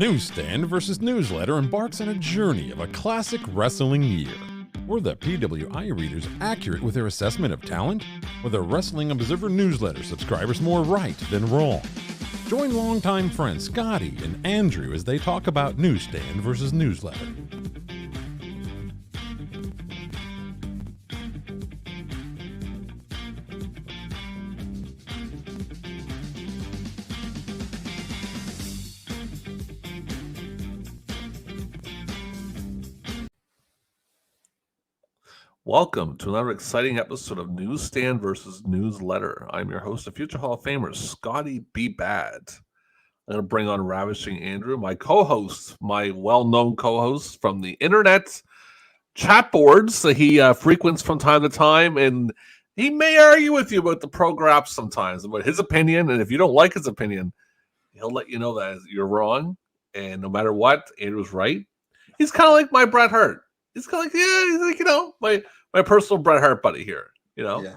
Newsstand versus Newsletter embarks on a journey of a classic wrestling year. Were the PWI readers accurate with their assessment of talent? Were the Wrestling Observer Newsletter subscribers more right than wrong? Join longtime friends Scotty and Andrew as they talk about Newsstand versus Newsletter. Welcome to another exciting episode of Newsstand versus Newsletter. I'm your host, the future Hall of Famer, Scotty B. Bad. I'm going to bring on Ravishing Andrew, my co-host, my well-known co-host from the internet chat boards that he frequents from time to time, and he may argue with you about the program sometimes, about his opinion, and if you don't like his opinion, he'll let you know that you're wrong, and no matter what, Andrew's right. He's kind of like my Bret Hart. He's kind of like, yeah, he's like, you know, my personal Bret Hart buddy here, you know? Yeah.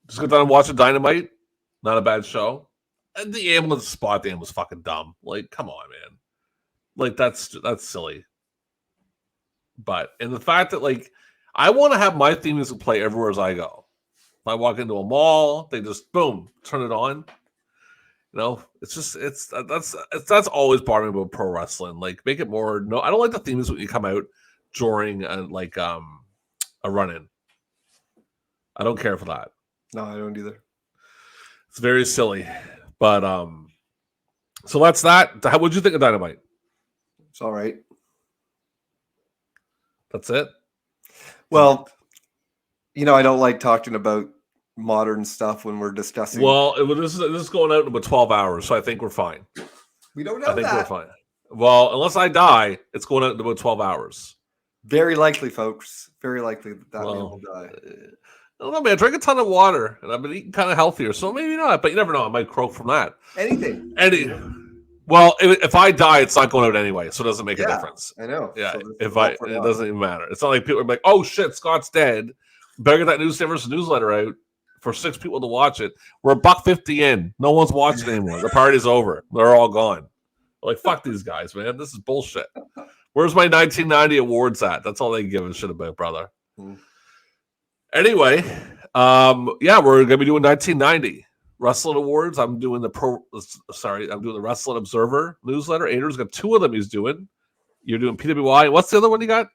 Just got done watching Dynamite. Not a bad show. And the ambulance spot, the was fucking dumb. Like, come on, man. Like, that's silly. But, and the fact that, like, I want to have my theme music play everywhere as I go. If I walk into a mall, they just, boom, turn it on. You know, it's just that's always bothering me about pro wrestling. Like, make it more. No, I don't like the themes when you come out during a run-in. I don't care for that. No, I don't either. It's very silly. But so that's that. What'd you think of Dynamite? It's all right. That's it. Well, you know, I don't like talking about modern stuff when we're discussing. Well, this is going out in about 12 hours, so I think we're fine. We don't know. I think we're fine. Well, unless I die, it's going out in about 12 hours. Very likely, folks. Very likely that man will die. I don't know, man. I drink a ton of water, and I've been eating kind of healthier, so maybe not. But you never know. I might croak from that. Anything. Well, if I die, it's not going out anyway, so it doesn't make a difference. I know. Yeah, so it doesn't even matter. It's not like people are like, "Oh shit, Scott's dead." Better get that Newsstand versus Newsletter out for 6 people to watch it. We're $1.50 in. No one's watching anymore. The party's over. They're all gone. Like, fuck these guys, man. This is bullshit. Where's my 1990 awards at? That's all they give a shit about, brother. Anyway, yeah, we're gonna be doing 1990 Wrestling Awards. I'm doing the Wrestling Observer Newsletter. Andrew's got 2 of them he's doing. You're doing PWI. What's the other one you got?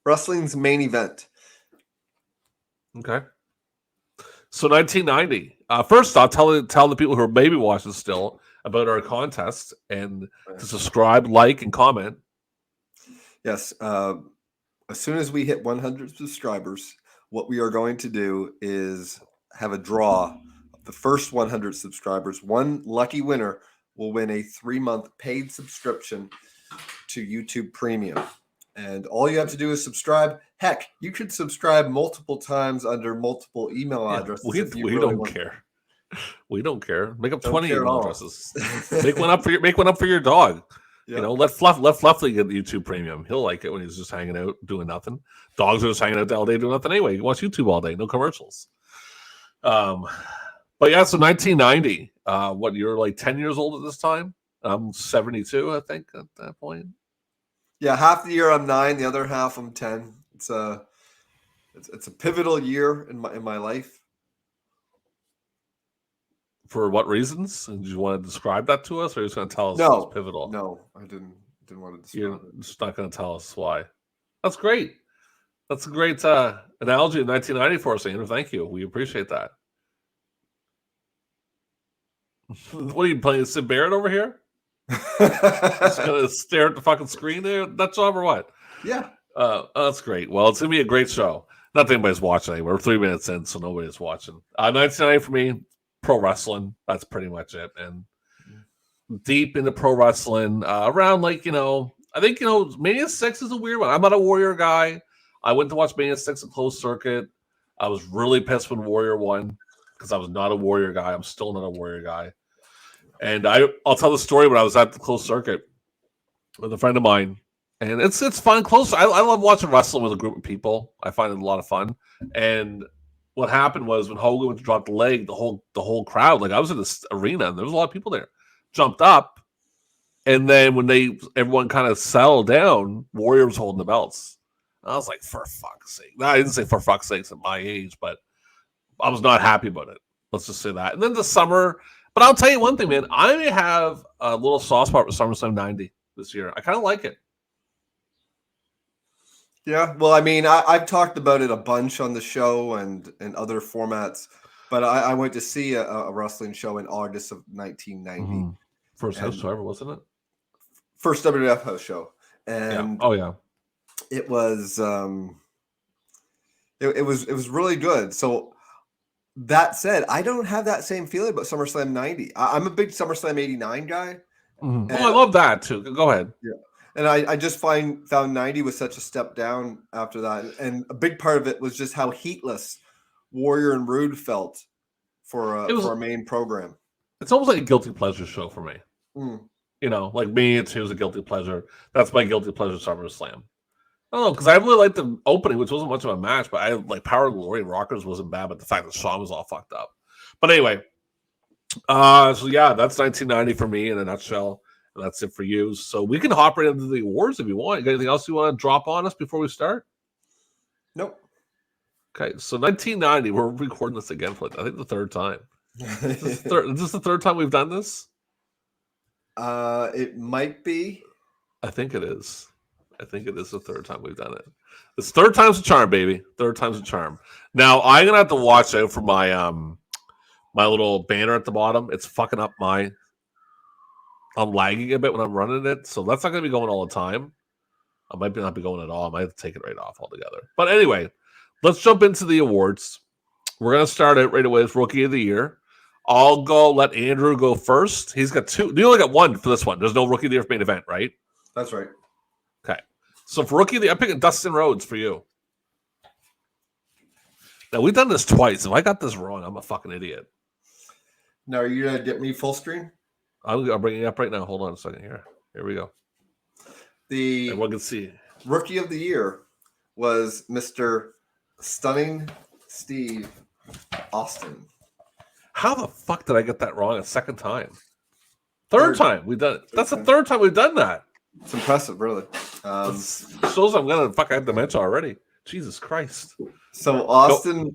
Wrestling's Main Event. Okay. So 1990. First off, tell the people who are maybe watching still about our contest and to subscribe, like, and comment. Yes. As soon as we hit 100 subscribers, what we are going to do is have a draw of the first 100 subscribers. One lucky winner will win a 3-month paid subscription to YouTube Premium. And all you have to do is subscribe. Heck, you could subscribe multiple times under multiple email addresses. We don't care. We don't care. Make up 20 email addresses. Make one up for your dog. Yeah. You know, let Fluffy get the YouTube Premium. He'll like it when he's just hanging out doing nothing. Dogs are just hanging out all day doing nothing anyway. You watch YouTube all day, no commercials. But yeah, so 1990. What, you're like 10 years old at this time? I'm 72, I think, at that point. Yeah, half the year I'm 9, the other half I'm 10. It's a pivotal year in my life. For what reasons? And you want to describe that to us, or are you just going to tell us it's pivotal? No, I didn't want to describe You're just not going to tell us why. That's great. That's a great analogy in 1990 for us, Andrew. Thank you. We appreciate that. What are you playing, Sid Barrett over here? Just gonna stare at the fucking screen there. That job or what? Yeah. That's great. Well, it's gonna be a great show. Not that anybody's watching anymore. We're 3 minutes in, so nobody's watching. 1990 for me, pro wrestling. That's pretty much it. And deep into pro wrestling, around like, you know, I think, you know, Mania 6 is a weird one. I'm not a Warrior guy. I went to watch Mania 6 at closed circuit. I was really pissed when Warrior won because I was not a Warrior guy. I'm still not a Warrior guy. And I'll tell the story when I was at the closed circuit with a friend of mine. And it's fun. Close. I love watching wrestling with a group of people. I find it a lot of fun. And what happened was when Hogan went to drop the leg, the whole crowd, like I was in this arena and there was a lot of people there, jumped up And then when everyone kind of settled down, Warrior was holding the belts. I was like, for fuck's sake. No, I didn't say for fuck's sake at my age, but I was not happy about it. Let's just say that. And then the summer, but I'll tell you one thing, man. I have a little soft spot with SummerSlam 90 this year. I kind of like it. Yeah, well, I mean, I've talked about it a bunch on the show and other formats, but I went to see a wrestling show in August of 1990. Mm-hmm. First house show ever, wasn't it? First WWF house show. And yeah. Oh yeah. It was it was really good. So that said, I don't have that same feeling about SummerSlam 90. I'm a big SummerSlam 89 guy. Mm-hmm. I love that too. Go ahead. Yeah. And I just found 90 was such a step down after that. And a big part of it was just how heatless Warrior and Rude felt for a main program. It's almost like a guilty pleasure show for me. Mm. You know, like me, it was a guilty pleasure. That's my guilty pleasure SummerSlam. I don't know, because I really liked the opening, which wasn't much of a match, but I like Power of Glory and Rockers wasn't bad, but the fact that Shawn was all fucked up. But anyway, so yeah, that's 1990 for me in a nutshell. And that's it for you. So we can hop right into the awards if you want. You got anything else you want to drop on us before we start? Nope. Okay, so 1990, we're recording this again for I think the third time. Is this the third time we've done this? It might be. I think it is. I think it is the third time we've done it. It's third time's a charm, baby. Third time's a charm. Now I'm gonna have to watch out for my my little banner at the bottom. It's fucking up my. I'm lagging a bit when I'm running it, so that's not gonna be going all the time. I might not be going at all. I might have to take it right off altogether. But anyway, let's jump into the awards. We're gonna start it right away with Rookie of the Year. I'll go. Let Andrew go first. He's got two. You only got one for this one. There's no Rookie of the Year for main event, right? That's right. Okay. So for Rookie of the Year, I'm picking Dustin Rhodes for you. Now we've done this twice. If I got this wrong, I'm a fucking idiot. Now are you gonna get me full screen? I'll bring it up right now. Hold on a second here. Here we go. Everyone can see. Rookie of the Year was Mr. Stunning Steve Austin. How the fuck did I get that wrong a second time? Third time we've done it. That's the third time we've done that. It's impressive, really. Shows I'm gonna fuck. I have dementia already. Jesus Christ. So Austin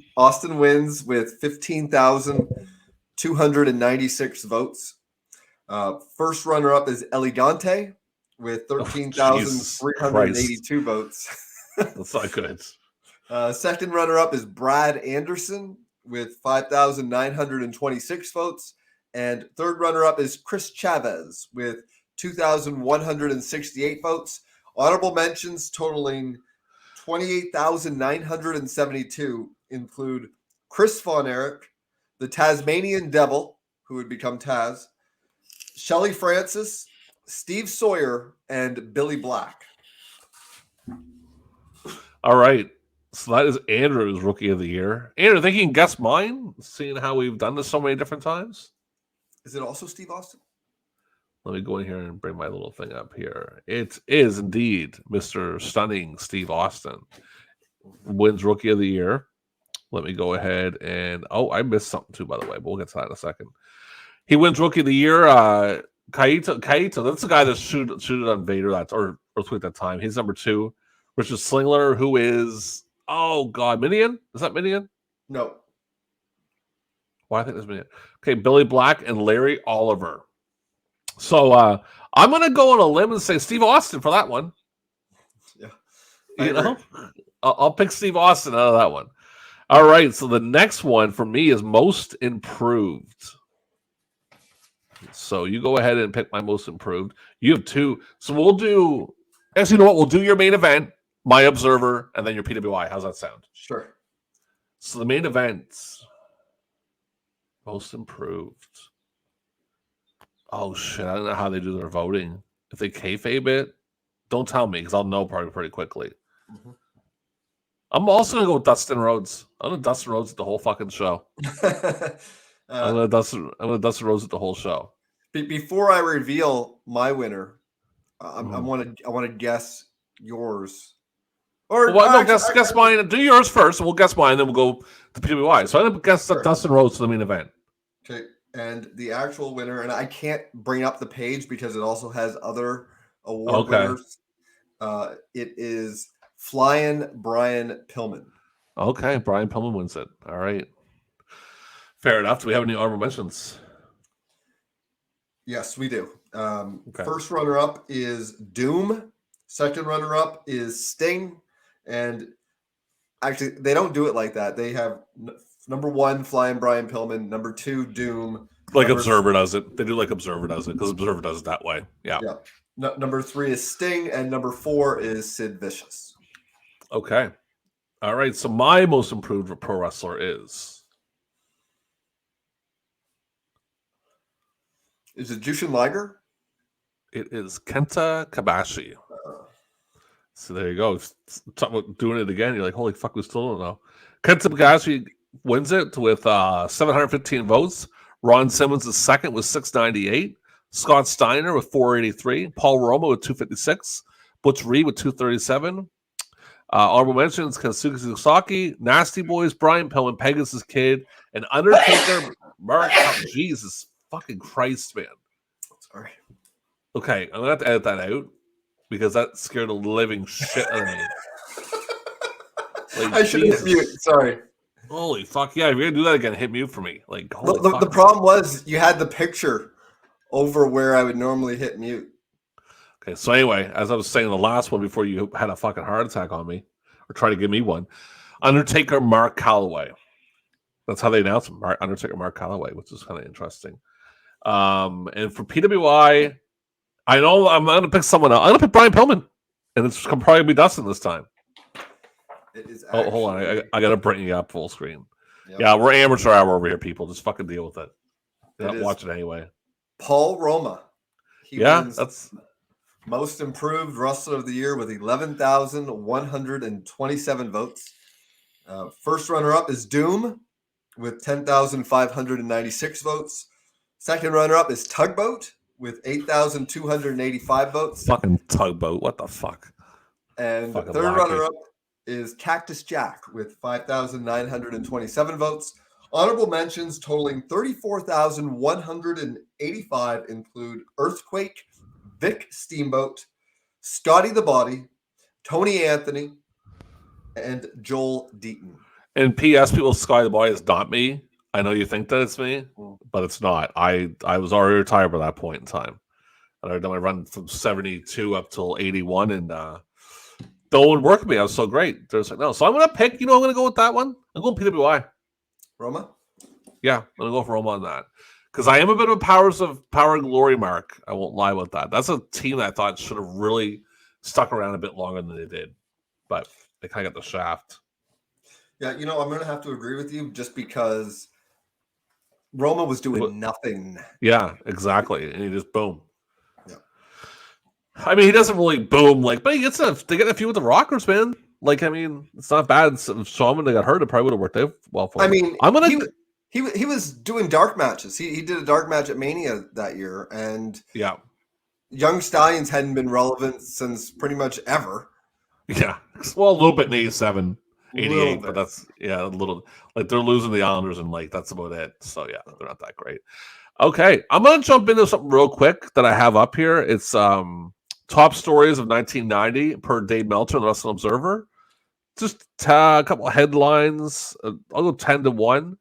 wins with 15,296 votes. First runner-up is Elegante with 13,382 votes. That's not good. Second runner-up is Brad Anderson with 5,926 votes. And third runner-up is Chris Chavez with 2,168 votes. Honorable mentions totaling 28,972 include Chris Von Erich, the Tasmanian Devil, who would become Taz, Shelley Francis, Steve Sawyer, and Billy Black. All right. So that is Andrew's Rookie of the Year. Andrew, think you can guess mine, seeing how we've done this so many different times? Is it also Steve Austin? Let me go in here and bring my little thing up here. It is indeed Mr. Stunning Steve Austin. Wins Rookie of the Year. Let me go ahead and... Oh, I missed something too, by the way, but we'll get to that in a second. He wins Rookie of the Year. Kaito, that's the guy that shooted on Vader or Earthquake that time. He's number 2. Richard Slingler, who is... Oh, God. Minion? Is that Minion? No. Well, I think there's Minion. Okay, Billy Black and Larry Oliver. So I'm going to go on a limb and say Steve Austin for that one. Yeah. You know? I'll pick Steve Austin out of that one. All right, so the next one for me is Most Improved. So you go ahead and pick my Most Improved. You have 2. So we'll do... Actually, you know what? We'll do your main event, my Observer, and then your PWI. How's that sound? Sure. So the main event, Most Improved. Oh, shit. I don't know how they do their voting. If they kayfabe it, don't tell me, because I'll know probably pretty quickly. Mm-hmm. I'm also going to go with Dustin Rhodes. I'm going to Dustin Rhodes the whole fucking show. I'm going to Dustin Rhodes the whole show. Before I reveal my winner, I want to guess yours. Or guess mine. Do yours first. We'll guess mine, then we'll go to PWI. So I'm going to guess Dustin Rhodes for the main event. Okay. And the actual winner, and I can't bring up the page because it also has other award Okay. winners. It is Flying Brian Pillman. Okay, Brian Pillman wins it. All right. Fair enough. Do we have any honorable mentions? Yes, we do. Okay. First runner-up is Doom. Second runner-up is Sting. And actually, they don't do it like that. They have number 1, Flying Brian Pillman. Number 2, Doom. Like Observer does it. They do like Observer does it because Observer does it that way. Yeah. Number 3 is Sting, and number 4 is Sid Vicious. Okay. All right. So my most improved pro wrestler is it Jushin Liger? It is Kenta Kobashi. So there you go. Talk about doing it again. You're like, holy fuck, we still don't know. Kenta Kobashi wins it with 715 votes. Ron Simmons is second with 698. Scott Steiner with 483. Paul Roma with 256. Butch Reed with 237. Honorable mentions: Kensuke Sasaki, Nasty Boys, Brian Pillman, Pegasus Kid, and Undertaker. Mark, Jesus fucking Christ, man. Sorry. Okay, I'm gonna have to edit that out because that scared the living shit out of me. Like, I should have hit mute. Sorry. Holy fuck! Yeah, if you're gonna do that again, hit mute for me. Like, holy fuck, the problem was you had the picture over where I would normally hit mute. Okay, so anyway, as I was saying the last one before you had a fucking heart attack on me, or try to give me one, Undertaker Mark Calloway. That's how they announced him, Undertaker Mark Calloway, which is kind of interesting. And for PWI, I know I'm going to pick someone else. I'm going to pick Brian Pillman, and it's probably be Dustin this time. It is actually... hold on, I got to bring you up full screen. Yep. Yeah, we're amateur hour over here, people. Just fucking deal with it. Watch it anyway. Paul Roma. He wins that's most improved wrestler of the year with 11,127 votes. First runner-up is Doom with 10,596 votes. Second runner-up is Tugboat with 8,285 votes. Fucking Tugboat. What the fuck? And fucking third wacky. runner-up is Cactus Jack with 5,927 votes. Honorable mentions totaling 34,185 include Earthquake, Vic Steamboat, Scotty the Body, Tony Anthony, and Joel Deaton. And P.S. people, Scotty the Body is not me. I know you think that it's me, but it's not. I was already retired by that point in time. And I'd done my run from 72 up till 81, and no one would work with me. I was so great. There's like, no. So I'm going to pick, I'm going to go with that one. I'm going PWI. Roma? Yeah, I'm going to go for Roma on that. Because I am a bit of a Power and Glory mark. I won't lie about that. That's a team that I thought should have really stuck around a bit longer than they did. But they kind of got the shaft. Yeah, I'm going to have to agree with you just because Roma was doing nothing. Yeah, exactly. And he just boom. Yeah. I mean, he doesn't really boom but he gets they get a few with the Rockers, man. Like, I mean, it's not bad. If Shaman got hurt, it probably would have worked out well for him. I mean, I'm gonna. He was doing dark matches. He did a dark match at Mania that year, and yeah, Young Stallions hadn't been relevant since pretty much ever. Yeah, well, a little bit in 87, 88, but that's a little like they're losing the Islanders and like that's about it. So yeah, they're not that great. Okay, I'm gonna jump into something real quick that I have up here. It's top stories of 1990 per Dave Meltzer and the Wrestling Observer. Just a couple of headlines. I'll go 10 to 1.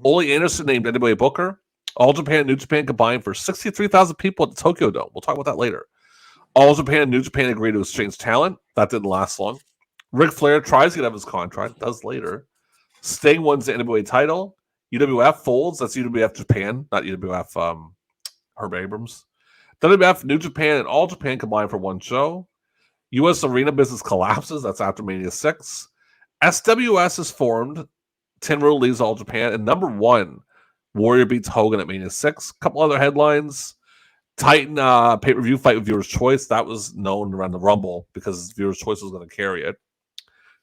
Ole Anderson named NWA Booker. All Japan and New Japan combined for 63,000 people at the Tokyo Dome. We'll talk about that later. All Japan and New Japan agreed to exchange talent. That didn't last long. Ric Flair tries to get out of his contract. Does later. Sting wins the NWA title. UWF folds. That's UWF Japan, not UWF Herb Abrams. WWF, New Japan, and All Japan combined for one show. U.S. arena business collapses. That's after Mania 6. SWS is formed. Tenryu leaves All Japan. And number 1, Warrior beats Hogan at Mania 6. A couple other headlines. Titan pay-per-view fight with Viewer's Choice. That was known around the Rumble because Viewer's Choice was going to carry it.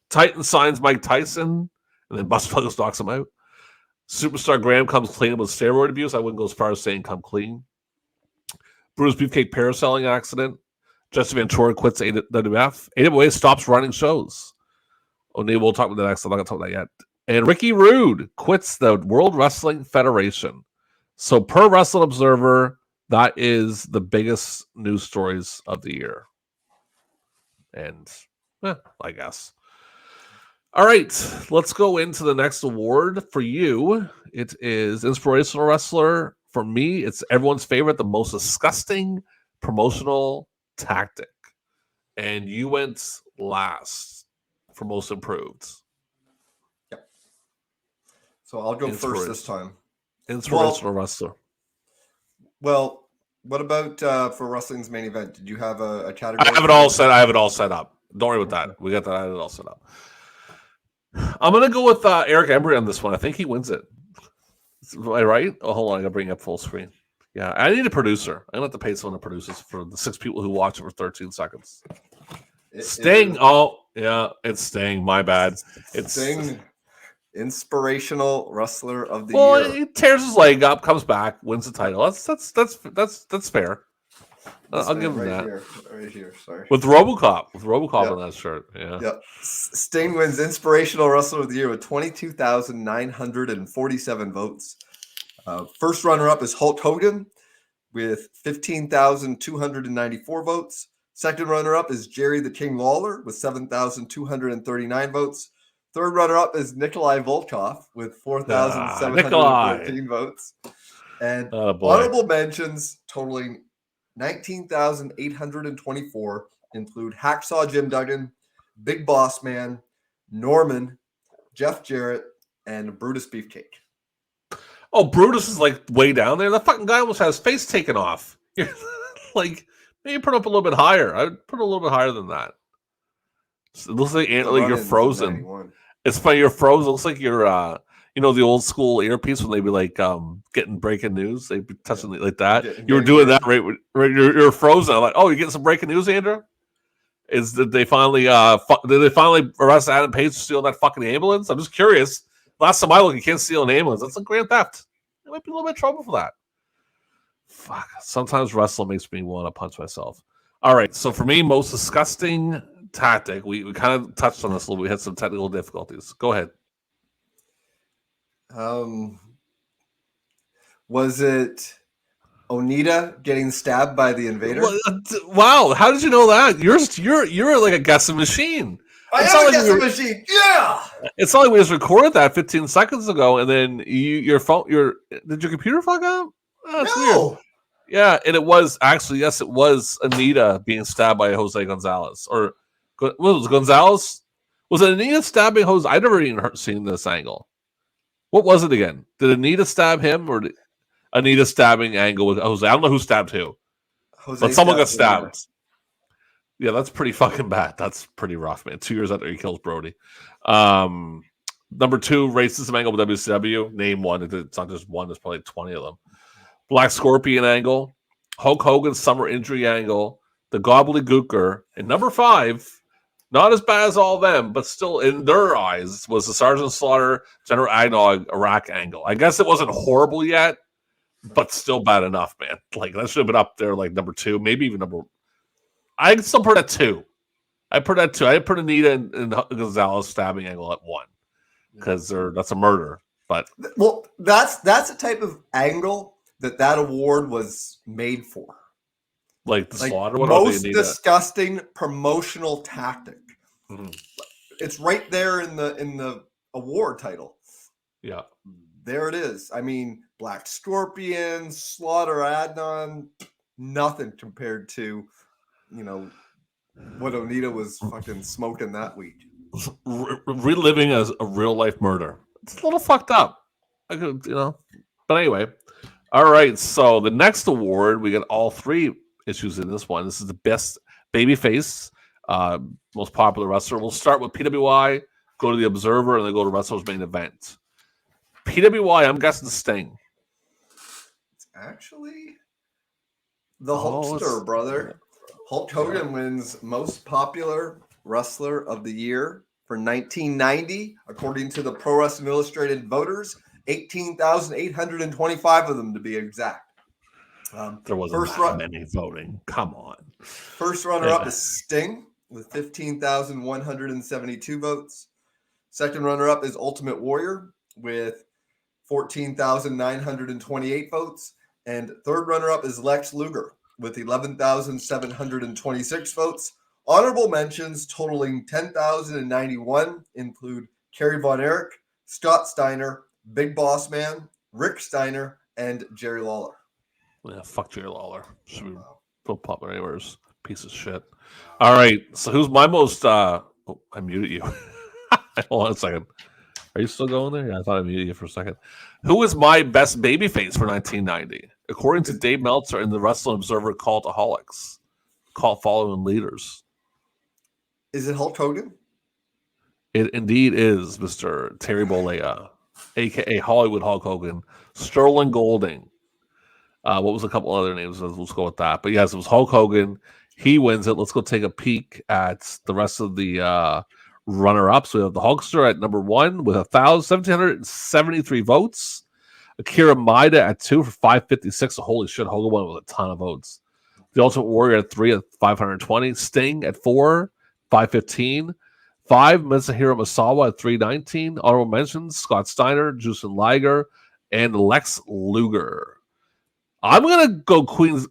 Titan signs Mike Tyson. And then Buster Douglas knocks him out. Superstar Graham comes clean with steroid abuse. I wouldn't go as far as saying come clean. Bruce Beefcake parasailing accident. Jesse Ventura quits AWF. AWA stops running shows. O'Neill, we'll talk about that next. I'm not going to talk about that yet. And Ricky Rude quits the World Wrestling Federation. So per Wrestling Observer, that is the biggest news stories of the year. And I guess. All right, let's go into the next award for you. It is Inspirational Wrestler. For me, it's everyone's favorite, the most disgusting promotional tactic. And you went last for most improved. Yep. So I'll go first this time. Inspirational Wrestler. Well, what about for Wrestling's Main Event? Did you have a category? I have it all set up. Don't worry about that. We got that. I have it all set up. I'm gonna go with Eric Embry on this one. I think he wins it. Am I right? Oh, hold on. I gotta bring up full screen. Yeah, I need a producer. I'm gonna have to pay someone to produce this for the 6 people who watch it for 13 seconds. Sting. Oh, yeah, it's Sting. My bad. It's Sting. Inspirational Wrestler of the year. Well, he tears his leg up, comes back, wins the title. That's fair. I'll give him that. Right here. Sorry. With RoboCop on that shirt. Yeah. Yep. Sting wins Inspirational Wrestler of the Year with 22,947 votes. First runner-up is Hulk Hogan with 15,294 votes. Second runner-up is Jerry the King Lawler with 7,239 votes. Third runner-up is Nikolai Volkov with 4,714 votes. And honorable mentions totaling 19,824 include Hacksaw Jim Duggan, Big Boss Man, Norman, Jeff Jarrett, and Brutus Beefcake. Oh, Brutus is like way down there. The fucking guy almost has his face taken off. Like, maybe put up a little bit higher. I would put a little bit higher than that. It looks like you're frozen. It's funny, you're frozen. It looks like you're the old school earpiece when they'd be like getting breaking news. They'd be touching it like that. You were doing that right. You're frozen. I'm like, oh, you're getting some breaking news, Andrew? Did they finally arrest Adam Page for stealing that fucking ambulance? I'm just curious. Last time I looked, you can't steal an ambulance. That's a grand theft. I might be a little bit of trouble for that. Fuck. Sometimes wrestling makes me want to punch myself. All right. So for me, most disgusting tactic. We kind of touched on this a little. We had some technical difficulties. Go ahead. Was it Onita getting stabbed by the Invader? Wow, how did you know that? You're like a guessing machine. I am a guessing machine. Yeah. It's not like we just recorded that 15 seconds ago, and then your phone, did your computer fuck up? Oh, that's weird. Yeah, and it was actually it was Anita being stabbed by Jose Gonzalez, or what was it, Gonzalez? Was it Anita stabbing Jose? I never even seen this angle. What was it again? Did Anita stab him, or Anita stabbing angle with Jose? I don't know who stabbed who, but someone got stabbed. Anita. Yeah, that's pretty fucking bad. That's pretty rough, man. 2 years after he kills Brody. Number 2, racism angle with WCW. Name one. It's not just one. There's probably 20 of them. Black Scorpion angle. Hulk Hogan's summer injury angle. The Gobbledygooker. And number 5, not as bad as all of them, but still in their eyes, was the Sergeant Slaughter, General Agnog, Iraq angle. I guess it wasn't horrible yet, but still bad enough, man. Like, that should have been up there, like number 2, maybe even number. I still put at 2. I put Anita and Gonzalez stabbing angle at 1 because that's a murder. But that's the type of angle that award was made for. Like the slaughter, most disgusting promotional tactic. Mm-hmm. It's right there in the award title. Yeah, there it is. I mean, Black Scorpion, Slaughter, Adnan, nothing compared to, what Onita was fucking smoking that week. Reliving as a real life murder. It's a little fucked up. But anyway. All right. So the next award, we got all 3 issues in this one. This is the best babyface, most popular wrestler. We'll start with PWI, go to the Observer, and then go to Wrestler's Main Event. PWI, I'm guessing Sting. It's actually the Hulkster, brother. Hulk Hogan wins Most Popular Wrestler of the Year for 1990, according to the Pro Wrestling Illustrated voters, 18,825 of them to be exact. There wasn't that many voting. Come on. First runner-up is Sting with 15,172 votes. Second runner-up is Ultimate Warrior with 14,928 votes. And third runner-up is Lex Luger with 11,726 votes. Honorable mentions totaling 10,091 include Kerry Von Erich, Scott Steiner, Big Boss Man, Rick Steiner, and Jerry Lawler. Yeah, fuck Jerry Lawler. Should be popular anyways. Piece of shit. All right, so who's my most... I muted you. Hold on a second. Are you still going there? Yeah, I thought I muted you for a second. Who is my best babyface for 1990? According to Dave Meltzer and the Wrestling Observer Cultaholics, cult following leaders. Is it Hulk Hogan? It indeed is Mr. Terry Bollea, a.k.a. Hollywood Hulk Hogan. Sterling Golding. What was a couple other names? Let's go with that. But yes, it was Hulk Hogan. He wins it. Let's go take a peek at the rest of the runner-ups. We have the Hulkster at number 1 with 1,773 votes. Akira Maida at 2 for 556. So holy shit, Hogan won with a ton of votes. The Ultimate Warrior at 3 at 520. Sting at 4, 515. 5, Masahiro Masawa at 319. Honorable mentions, Scott Steiner, Justin Liger, and Lex Luger. I'm going to go clean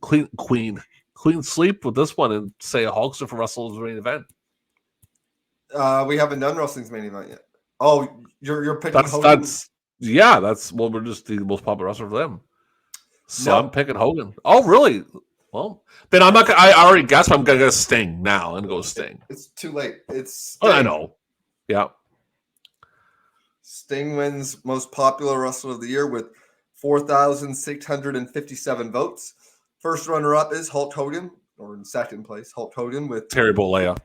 sleep with this one and say a Hulkster for Wrestle's main event. We haven't done Wrestling's main event yet. Oh, you're picking Hogan? That's we're just the most popular wrestler for them. So I'm picking Hogan. Oh, really? Well, then I'm not. I already guessed. I'm gonna go Sting now and go Sting. It's too late. It's Sting. Oh, I know. Yeah. Sting wins most popular wrestler of the year with 4,657 votes. First runner-up is Hulk Hogan, or in second place, Hulk Hogan with Terry Bollea,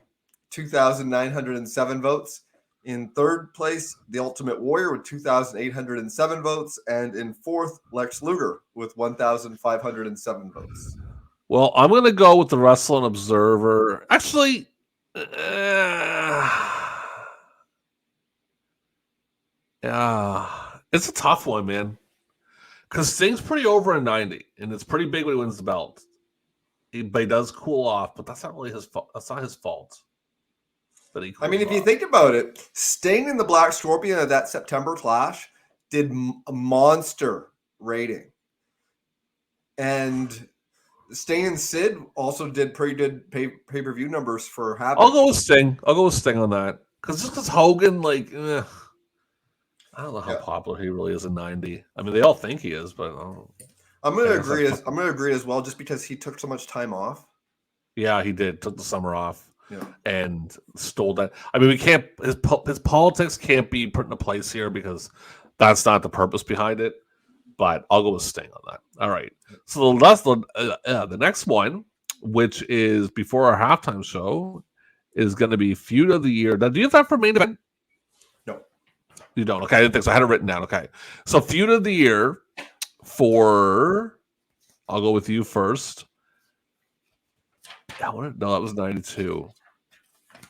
2,907 votes. In third place, The Ultimate Warrior with 2,807 votes. And in fourth, Lex Luger with 1,507 votes. Well, I'm going to go with the Wrestling Observer. Actually, it's a tough one, man. Because Sting's pretty over in 90, and it's pretty big when he wins the belt. But he does cool off, but that's not really his fault. That's not his fault. I mean, if you think about it, Sting and the Black Scorpion at that September Clash did a monster rating. And Sting and Sid also did pretty good pay-per-view numbers for Havoc. I'll go with Sting on that. Because Hogan, I don't know how popular he really is in 90. I mean, they all think he is, but I don't know. I'm going to agree as well, just because he took so much time off. Yeah, he did. Took the summer off. Yeah. And stole that. I mean, we can't. His politics can't be put into place here because that's not the purpose behind it. But I'll go with Sting on that. All right. So the next one, which is before our halftime show, is going to be Feud of the Year. Now, do you have that for main event? No, you don't. Okay, I didn't think so. I had it written down. Okay, so Feud of the Year for. I'll go with you first. No, that was 92.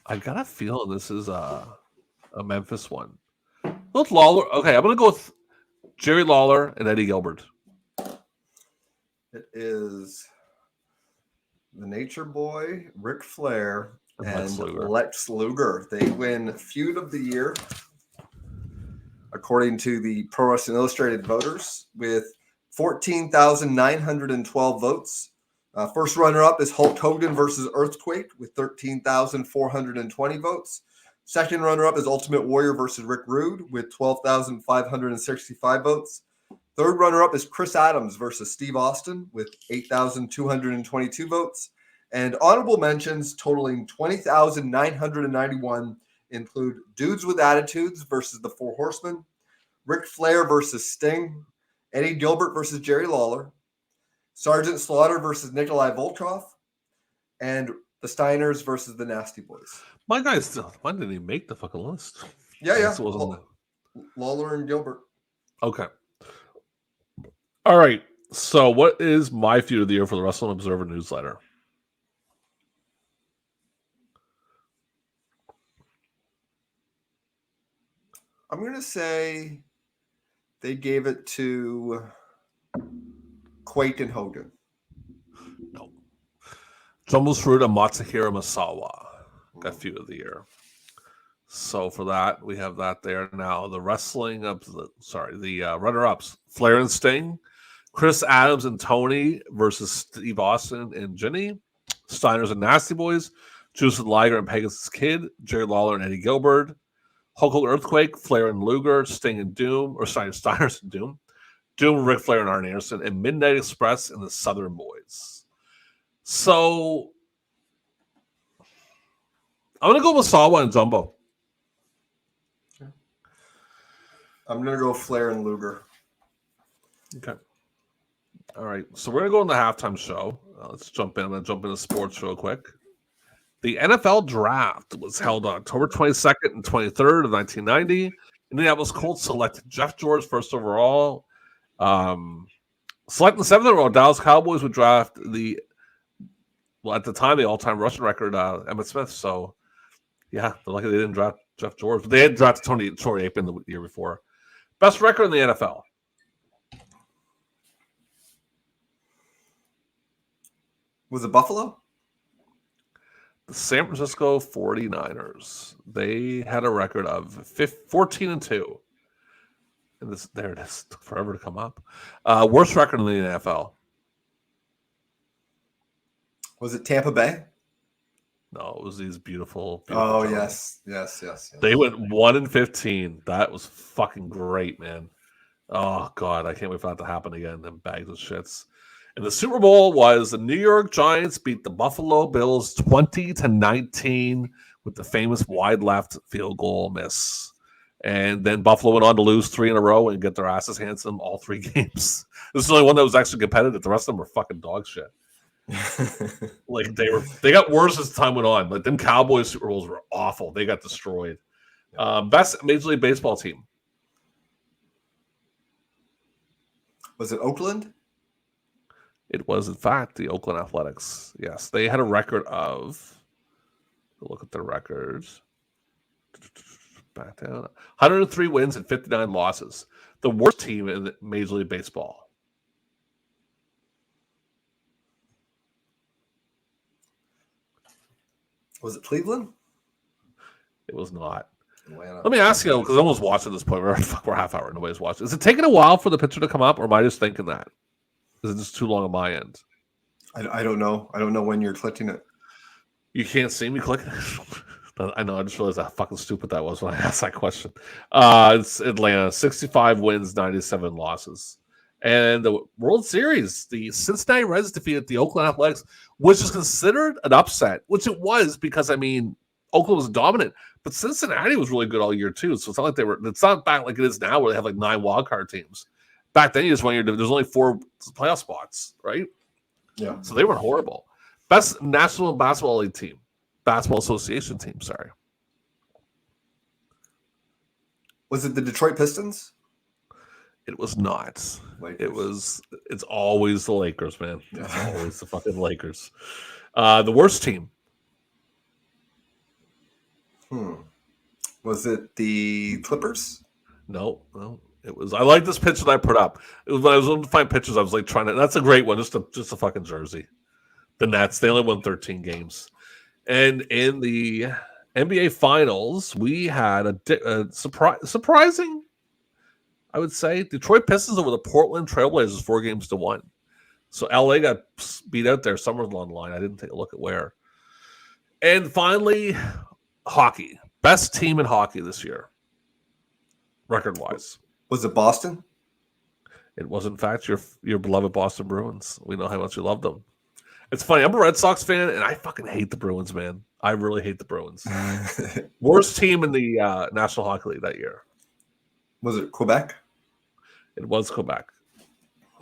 I got a feeling this is a Memphis one. With Lawler. Okay, I'm going to go with Jerry Lawler and Eddie Gilbert. It is the Nature Boy, Ric Flair, and Lex Luger. They win Feud of the Year, according to the Pro Wrestling Illustrated voters, with 14,912 votes. First runner-up is Hulk Hogan versus Earthquake with 13,420 votes. Second runner-up is Ultimate Warrior versus Rick Rude with 12,565 votes. Third runner-up is Chris Adams versus Steve Austin with 8,222 votes. And honorable mentions totaling 20,991 include Dudes with Attitudes versus the Four Horsemen, Ric Flair versus Sting, Eddie Gilbert versus Jerry Lawler, Sergeant Slaughter versus Nikolai Volkov, and the Steiners versus the Nasty Boys. My guy why didn't he make the fucking list? Yeah. Lawler and Gilbert. Okay. All right. So what is my Feud of the Year for the Wrestling Observer newsletter? I'm going to say they gave it to Quake and Hogan. No. Jumbo Fruit and Matsuhiro Masawa got Feud of the Year. So for that, we have that there now. The runner-ups: Flair and Sting, Chris Adams and Tony versus Steve Austin and Ginny, Steiners and Nasty Boys, Juice and Liger and Pegasus Kid, Jerry Lawler and Eddie Gilbert, Hulk Hogan Earthquake, Flair and Luger, Sting and Doom, or sorry, Steiners and Doom, Ric Flair and Arn Anderson, and Midnight Express and the Southern Boys. So I'm going to go with Sawa and Jumbo. I'm going to go Flair and Luger. Okay. All right. So we're going to go on the halftime show. Let's jump in. I'm going to jump into sports real quick. The NFL draft was held on October 22nd and 23rd of 1990. Indianapolis Colts selected Jeff George first overall. Selecting the seventh overall, Dallas Cowboys would draft at the time, the all-time rushing record, Emmitt Smith. So, yeah, they're lucky they didn't draft Jeff George. But they had drafted Troy Aikman the year before. Best record in the NFL. Was it Buffalo? The San Francisco 49ers. They had a record of 14-2. And there it is. Took forever to come up. Worst record in the NFL. Was it Tampa Bay? No, it was these beautiful. Oh, gentlemen. Yes. They went 1-15. That was fucking great, man. Oh, God. I can't wait for that to happen again. Them bags of shits. And the Super Bowl was the New York Giants beat the Buffalo Bills 20-19 with the famous wide left field goal miss. And then Buffalo went on to lose 3 in a row and get their asses handed to them all 3 games. This is the only one that was actually competitive. The rest of them were fucking dog shit. Like they got worse as time went on. Like them Cowboys Super Bowls were awful. They got destroyed. Best Major League Baseball team. Was it Oakland? It was, in fact, the Oakland Athletics. Yes, they had a record of. Look at their records. Back down. 103 wins and 59 losses. The worst team in Major League Baseball. Was it Cleveland? It was not. Atlanta. Let me ask you, because I almost watched at this point. We're half hour. Nobody's watching. Is it taking a while for the picture to come up, or am I just thinking that? Is it just too long on my end? I don't know. I don't know when you're clicking it. You can't see me clicking it? I know. I just realized how fucking stupid that was when I asked that question. It's Atlanta. 65 wins, 97 losses. And the World Series, the Cincinnati Reds defeated the Oakland Athletics, which is considered an upset, which it was because, I mean, Oakland was dominant, but Cincinnati was really good all year too. So it's not like it's not back like it is now where they have like 9 wildcard teams. Back then, you just won there's only 4 playoff spots, right? Yeah. So they weren't horrible. Best National Basketball League team. Basketball Association team, sorry. Was it the Detroit Pistons? It was not. Lakers. It's always the Lakers, man. It's always the fucking Lakers. The worst team. Was it the Clippers? No. It was. I like this picture that I put up. It was when I was going to find pictures. I was like trying to. That's a great one. Just a fucking jersey. The Nets. They only won 13 games. And in the NBA Finals, we had a surprising, I would say, Detroit Pistons over the Portland Trailblazers 4-1. So LA got beat out there somewhere along the line. I didn't take a look at where. And finally, hockey. Best team in hockey this year, record-wise. Was it Boston? It was, in fact, your beloved Boston Bruins. We know how much you love them. It's funny. I'm a Red Sox fan, and I fucking hate the Bruins, man. I really hate the Bruins. Worst team in the National Hockey League that year. Was it Quebec? It was Quebec.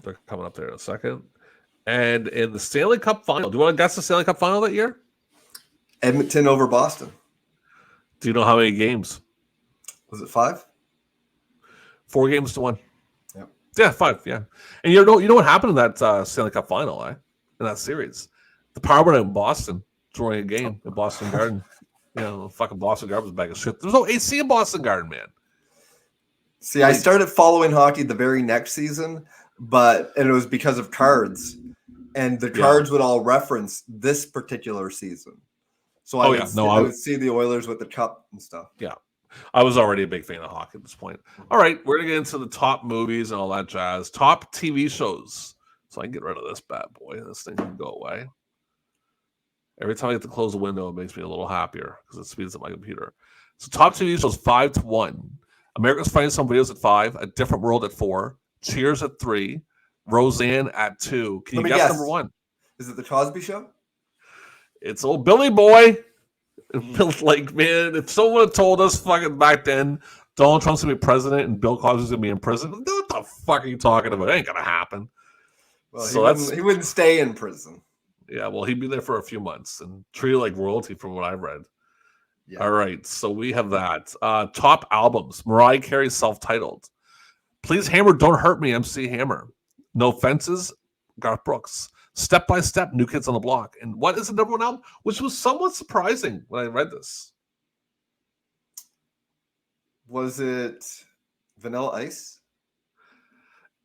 They're coming up there in a second. And in the Stanley Cup Final, do you want to guess the Stanley Cup Final that year? Edmonton over Boston. Do you know how many games? Was it 5? 4-1. Yep. Yeah, 5. Yeah, and you know what happened in that Stanley Cup Final, in that series? The Power went out in Boston, drawing a game in Boston Garden. Fucking Boston Garden was a bag of shit. There's no AC in Boston Garden, man. See, I started following hockey the very next season, and it was because of cards, and the cards would all reference this particular season. So I would see the Oilers with the cup and stuff. Yeah. I was already a big fan of hockey at this point. All right, we're going to get into the top movies and all that jazz. Top TV shows. So I can get rid of this bad boy. This thing can go away. Every time I get to close the window, it makes me a little happier because it speeds up my computer. So top TV shows 5 to 1. America's Funniest Home Videos at 5. A Different World at 4. Cheers at 3. Roseanne at 2. Can you guess number 1? Is it The Cosby Show? It's old Billy Boy. Like, man, if someone had told us fucking back then Donald Trump's gonna be president and Bill Cosby's gonna be in prison, what the fuck are you talking about? It ain't gonna happen. Well, so he wouldn't stay in prison. Yeah, well, he'd be there for a few months and treated like royalty from what I've read. Yeah. All right, so we have that. Top albums. Mariah Carey self-titled. Please Hammer, Don't Hurt Me, MC Hammer. No Fences, Garth Brooks. Step by Step, New Kids on the Block. And what is the number 1 album? Which was somewhat surprising when I read this. Was it Vanilla Ice?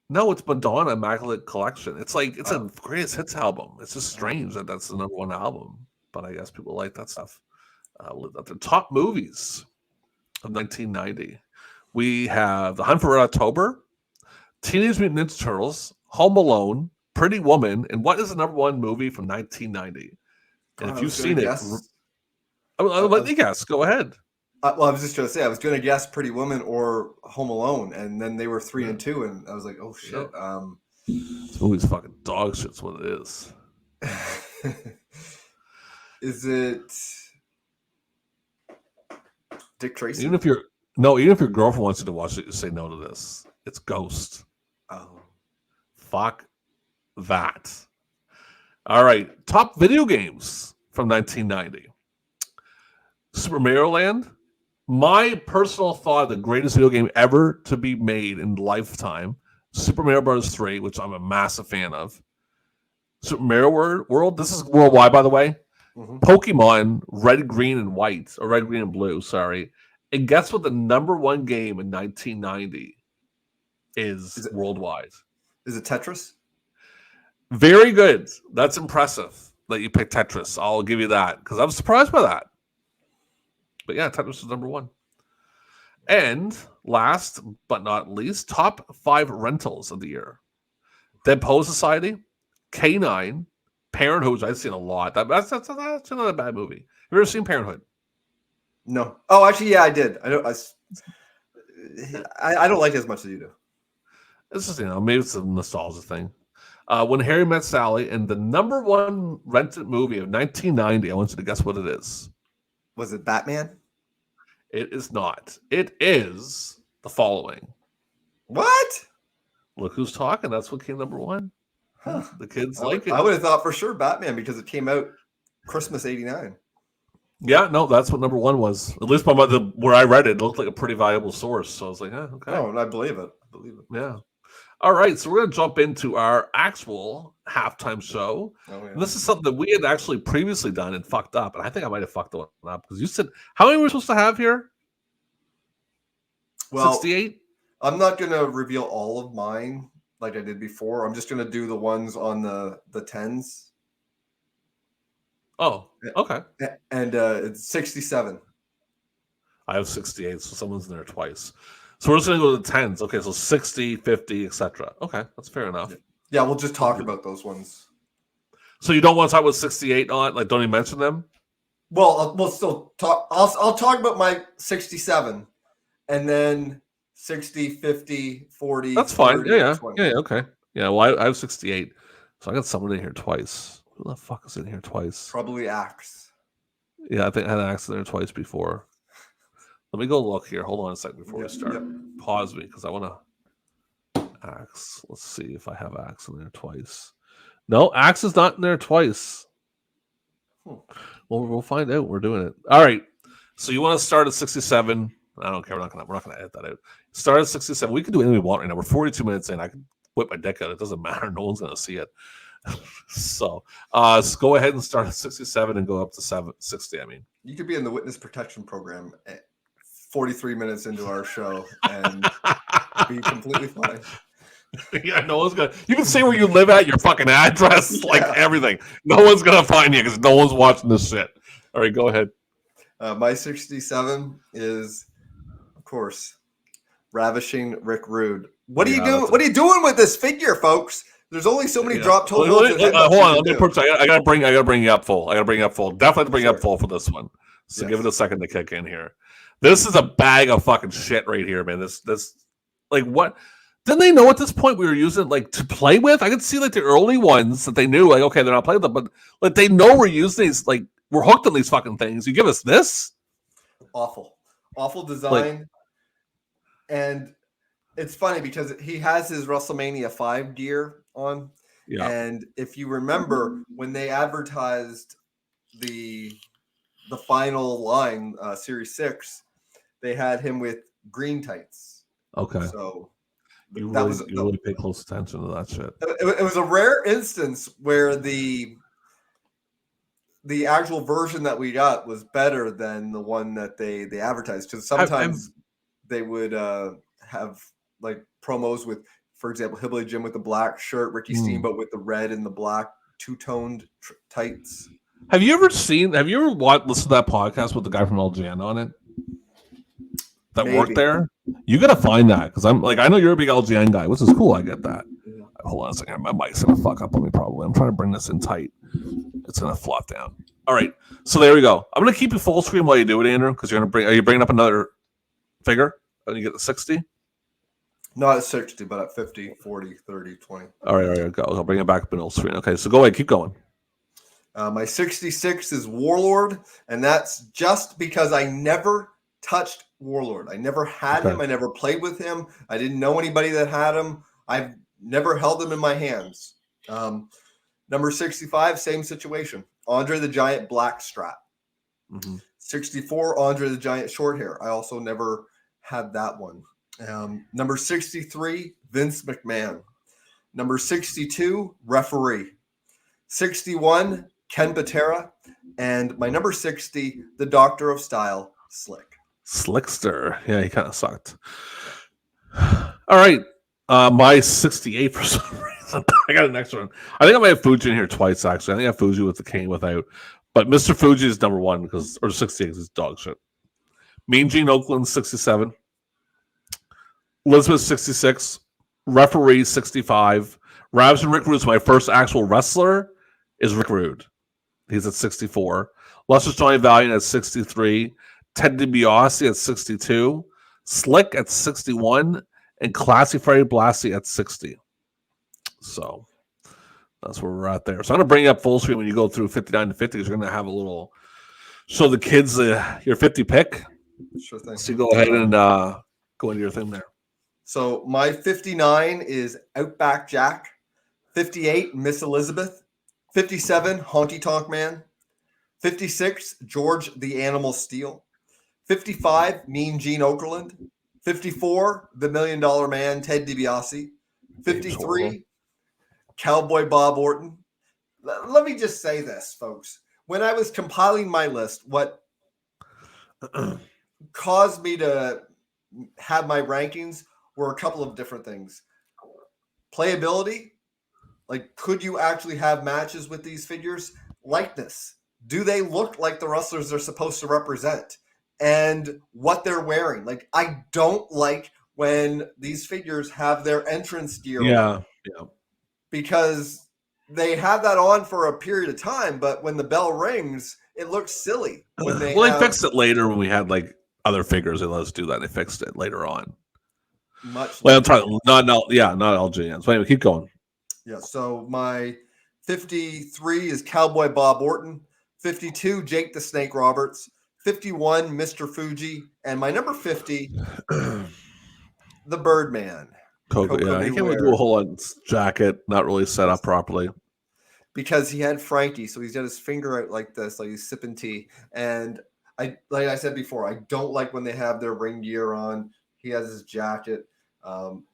No, it's Madonna Immaculate Collection. It's like, it's a greatest hits album. It's just strange that that's the number 1 album. But I guess people like that stuff. The top movies of 1990. We have The Hunt for Red October, Teenage Mutant Ninja Turtles, Home Alone, Pretty Woman, and what is the number 1 movie from 1990? And if you've seen it, I'll let you guess. Go ahead. Well, I was just going to say, I was going to guess Pretty Woman or Home Alone, and then they were 3 and 2, and I was like, oh shit. This movie's fucking dog shit's what it is. Is it Dick Tracy? Even if your girlfriend wants you to watch it, you say no to this. It's Ghost. Oh, fuck that. All right, top video games from 1990. Super Mario Land. My personal thought, the greatest video game ever to be made in lifetime. Super Mario Bros. 3, which I'm a massive fan of. Super Mario World. This is worldwide, by the way. Mm-hmm. Pokemon Red, Green, and White, or Red, Green, and Blue. Sorry. And guess what? The number 1 game in 1990 is worldwide. Is it Tetris? Very good. That's impressive that you picked Tetris. I'll give you that because I was surprised by that. But yeah, Tetris is number 1. And last but not least, top 5 rentals of the year. Dead Poet Society, K9, Parenthood, which I've seen a lot. That's another bad movie. Have you ever seen Parenthood? No. Oh, actually, yeah, I did. I don't like it as much as you do. It's just, maybe it's a nostalgia thing. When Harry Met Sally, and the number 1 rented movie of 1990, I want you to guess what it is. Was it Batman? It is not. It is the following. What? Look who's talking. That's what came number 1. Huh. The kids like it. I would have thought for sure Batman because it came out Christmas '89. Yeah, no, that's what number 1 was. At least where I read it looked like a pretty valuable source. So I was like, okay. Oh, and I believe it. Yeah. All right, so we're going to jump into our actual halftime show. Oh, yeah. And this is something that we had actually previously done and fucked up. And I think I might have fucked one up because you said, how many were we supposed to have here? Well, 68? I'm not going to reveal all of mine like I did before. I'm just going to do the ones on the 10s. Oh, okay. And it's 67. I have 68, so someone's in there twice. So we're just going to go to the 10s. Okay, so 60, 50, etc. Okay, that's fair enough. Yeah, we'll just talk about those ones. So you don't want to talk about 68 on? Like, don't even mention them? Well, we'll still talk. I'll talk about my 67, and then 60, 50, 40. That's fine. 30, yeah, 20. Yeah, okay. Yeah, well, I have 68. So I got someone in here twice. Who the fuck is in here twice? Probably Axe. Yeah, I think I had Axe in there twice before. Let me go look here. Hold on a second before we start. Pause me because I want to Axe. Let's see if I have Axe in there twice. No, Axe is not in there twice. Well, we'll find out. We're doing it. All right. So you want to start at 67. I don't care. We're not gonna edit that out. Start at 67. We can do anything we want right now. We're 42 minutes in. I can whip my dick out. It doesn't matter. No one's gonna see it. So go ahead and start at 67 and go up to 60. I mean, you could be in the witness protection program at 43 minutes into our show and be completely fine. Yeah, no one's gonna. You can say where you live at, your fucking address, like everything. No one's gonna find you because no one's watching this shit. All right, go ahead. My 67 is, of course, Ravishing Rick Rude. What are you doing? What are you doing with this figure, folks? There's only so many drop toe holds. Hold on, I gotta bring you up full. Definitely bring you up full for this one. So give it a second to kick in here. This is a bag of fucking shit right here, man. This like what? Didn't they know at this point we were using like to play with? I could see like the early ones that they knew, like, okay, they're not playing with them, but like they know we're using these, like we're hooked on these fucking things. You give us this? Awful design. And it's funny because he has his WrestleMania 5 gear on. Yeah. And if you remember when they advertised the final line, Series 6, they had him with green tights. Okay. So you really pay close attention to that shit. It was a rare instance where the actual version that we got was better than the one that they advertised. Because sometimes they would have like promos with, for example, Hillbilly Jim with the black shirt, Ricky Steamboat with the red and the black two-toned tights. Have you ever listened to that podcast with the guy from LJN on it? That worked there? You got to find that, because I'm like, I know you're a big LJN guy, which is cool. I get that. Yeah. Hold on a second. My mic's going to fuck up on me probably. I'm trying to bring this in tight. It's going to flop down. All right. So there we go. I'm going to keep you full screen while you do it, Andrew, because are you bringing up another figure? When you get the 60? Not at 60, but at 50, 40, 30, 20. All right, go. I'll bring it back up in full screen. Okay, so go ahead. Keep going. My 66 is Warlord, and that's just because I never touched Warlord. I never had him. I never played with him. I didn't know anybody that had him. I've never held him in my hands. Number 65, same situation. Andre the Giant black strap. 64, Andre the Giant short hair. I also never had that one. Number 63, Vince McMahon. Number 62, referee. 61, Ken Patera. And my number 60, the Doctor of Style, Slick. Slickster. Yeah, he kind of sucked. All right. My 68 for some reason. I got an next one. I think I might have Fuji in here twice, actually. I think I have Fuji with the cane without. But Mr. Fuji is number one, or 68 is dog shit. Mean Gene Oakland, 67. Elizabeth, 66. Referee, 65. Ravishing Rick Rude, my first actual wrestler, is Rick Rude. He's at 64. Lustrous Johnny Valiant at 63. Ted DiBiase at 62. Slick at 61. And Classy Freddie Blassie at 60. So that's where we're at there. So I'm going to bring you up full screen when you go through 59 to 50. You're going to have a little show the kids your 50 pick. Sure thing. So you go ahead and go into your thing there. So my 59 is Outback Jack. 58, Miss Elizabeth. 57, Honky Tonk Man. 56, George the Animal Steel. 55, Mean Gene Okerlund. 54, The $1 Million Man, Ted DiBiase. 53, Cowboy Bob Orton. Let me just say this, folks. When I was compiling my list, what caused me to have my rankings were a couple of different things. Playability, like could you actually have matches with these figures? Likeness, do they look like the wrestlers they're supposed to represent? And what they're wearing. Like I don't like when these figures have their entrance gear on. Because they have that on for a period of time, but when the bell rings, it looks silly. When they fixed it later when we had like other figures. They let us do that. They fixed it later on. Much. Well, I'm talking not LJN. So anyway, keep going. Yeah. So my 53 is Cowboy Bob Orton. 52, Jake the Snake Roberts. 51, Mr. Fuji, and my number 50, the Birdman. Coco, yeah, he came into a whole jacket, not really set up properly. Because he had Frankie, so he's got his finger out like this, like he's sipping tea. And like I said before, I don't like when they have their ring gear on. He has his jacket.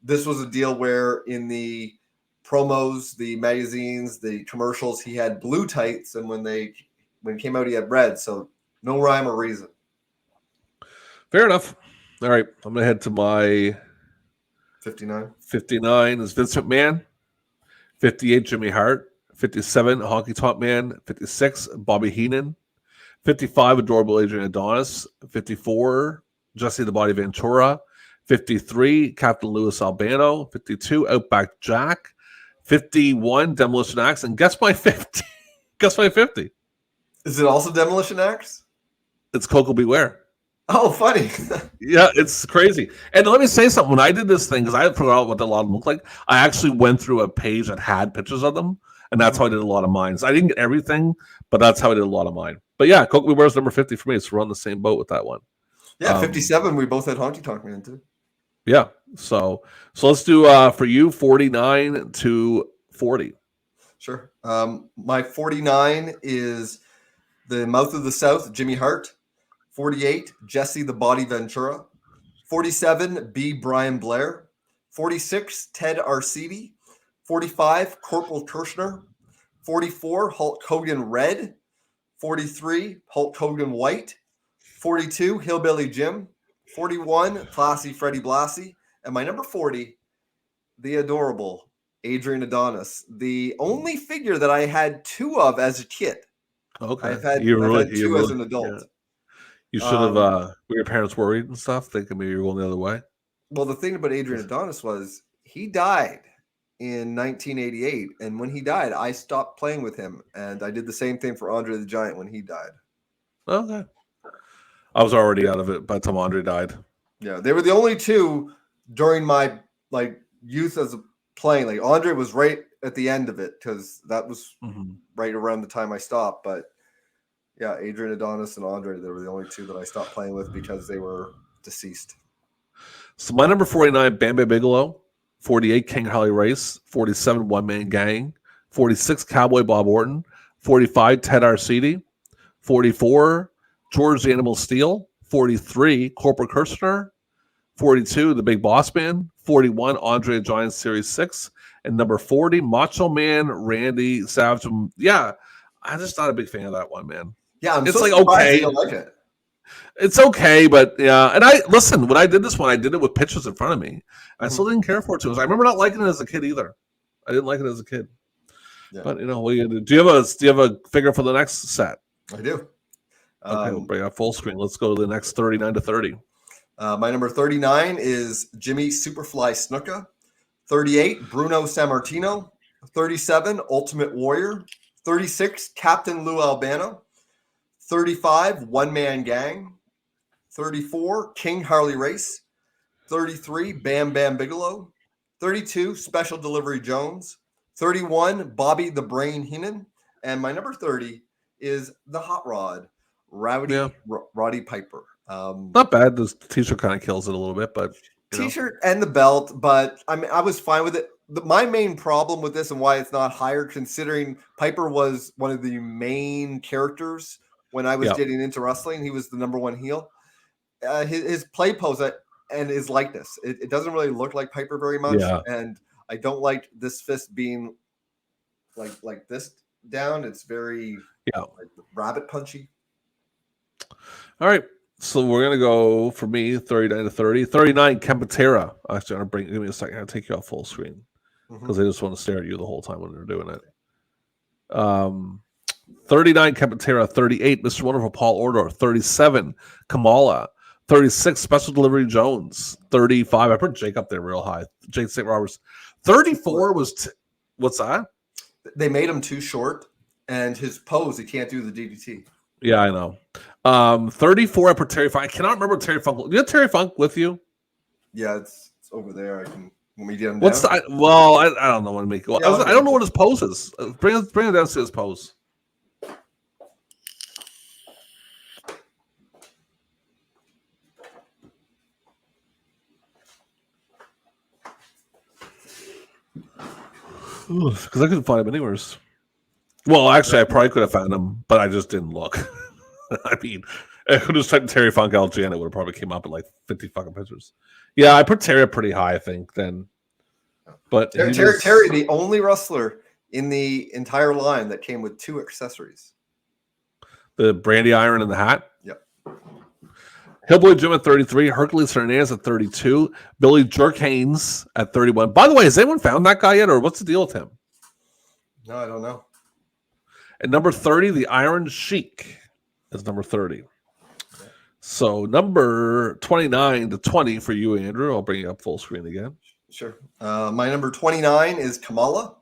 This was a deal where in the promos, the magazines, the commercials, he had blue tights, and when it came out, he had red. So no rhyme or reason. Fair enough. All right, I'm gonna head to my 59. 59 is Vince McMahon. 58, Jimmy Hart. 57, Honky Tonk Man. 56, Bobby Heenan. 55, Adorable Adrian Adonis. 54, Jesse the Body Ventura. 53, Captain Louis Albano. 52, Outback Jack. 51, Demolition Axe. And guess my 50. Guess my 50. Is it also Demolition Axe? It's Coco Beware. Oh, funny. Yeah, it's crazy. And let me say something. When I did this thing, because I forgot what a lot of them look like, I actually went through a page that had pictures of them, and that's how I did a lot of mine. So I didn't get everything, but that's how I did a lot of mine. But yeah, Coco Beware is number 50 for me. So we're on the same boat with that one. Yeah, 57. We both had Honky Tonk Man too. Yeah. So let's do for you 49 to 40. Sure. My 49 is the Mouth of the South, Jimmy Hart. 48, Jesse the Body Ventura. 47, B. Brian Blair. 46, Ted Arcidi. 45, Corporal Kirshner. 44, Hulk Hogan Red. 43, Hulk Hogan White. 42, Hillbilly Jim. 41, Classy Freddie Blassie. And my number 40, the adorable Adrian Adonis. The only figure that I had two of as a kid. Okay. I've had two as an adult. Yeah. You should have, were your parents worried and stuff, thinking maybe you're going the other way? Well, the thing about Adrian Adonis was he died in 1988. And when he died, I stopped playing with him. And I did the same thing for Andre the Giant when he died. Okay. I was already out of it by the time Andre died. Yeah, they were the only two during my youth as a playing. Like Andre was right at the end of it because that was right around the time I stopped. But yeah, Adrian Adonis and Andre, they were the only two that I stopped playing with because they were deceased. So my number 49, Bam Bam Bigelow. 48, King Harley Race. 47, One Man Gang. 46, Cowboy Bob Orton. 45, Ted Arcidi. 44, George the Animal Steel. 43, Corporal Kirshner. 42, The Big Boss Man. 41, Andre the Giant Series 6. And number 40, Macho Man Randy Savage. Yeah, I'm just not a big fan of that one, man. Yeah, it's so like okay. You like it. It's okay, but yeah. And I listen, when I did this one, I did it with pictures in front of me. I still didn't care for it too much. I remember not liking it as a kid either. I didn't like it as a kid. Yeah. But what are you gonna do? Do you have a figure for the next set? I do. Okay, we'll bring up full screen. Let's go to the next 39 to 30. My number 39 is Jimmy Superfly Snuka. 38, Bruno Sammartino. 37, Ultimate Warrior. 36, Captain Lou Albano. 35, One Man Gang. 34, King Harley Race. 33, Bam Bam Bigelow. 32, Special Delivery Jones. 31, Bobby the Brain Heenan. And my number 30 is the Hot Rod, Roddy Piper. Not bad. The t-shirt kind of kills it a little bit, but t-shirt and the belt. But I mean, I was fine with it. My main problem with this and why it's not higher, considering Piper was one of the main characters when I was getting into wrestling. He was the number one heel. His play pose and his likeness, it doesn't really look like Piper very much. Yeah. And I don't like this fist being like this down. It's very rabbit punchy. All right. So we're going to go, for me, 39 to 30. 39, Kempatera. Actually, give me a second. I'll take you off full screen because I just want to stare at you the whole time when they're doing it. 39, Kempatera. 38, Mr. Wonderful Paul Order. 37, Kamala. 36, Special Delivery Jones. 35, I put Jake up there real high. Jake St. Roberts. 34 was, what's that? They made him too short, and his pose, he can't do the DDT. Yeah, I know. 34, I put Terry Funk. I cannot remember Terry Funk. Do you have Terry Funk with you? Yeah, it's over there. I can when we get him. What's down. I don't know what to make. I don't know what his pose is. Bring it down to his pose. Because I couldn't find him anywhere. Well, actually, I probably could have found him, but I just didn't look. I mean, I could have typed Terry Funk LJN. It would have probably came up in like 50 fucking pictures. Yeah, I put Terry up pretty high, I think, then. But Terry, the only wrestler in the entire line that came with two accessories. The brandy iron and the hat? Yep. Hillboy Jim at 33, Hercules Hernandez at 32, Billy Jerk Haynes at 31. By the way, has anyone found that guy yet, or what's the deal with him? No, I don't know. At number 30, the Iron Sheik. is number 30. So number 29 to 20 for you, Andrew. I'll bring you up full screen again. Sure. My number 29 is Kamala.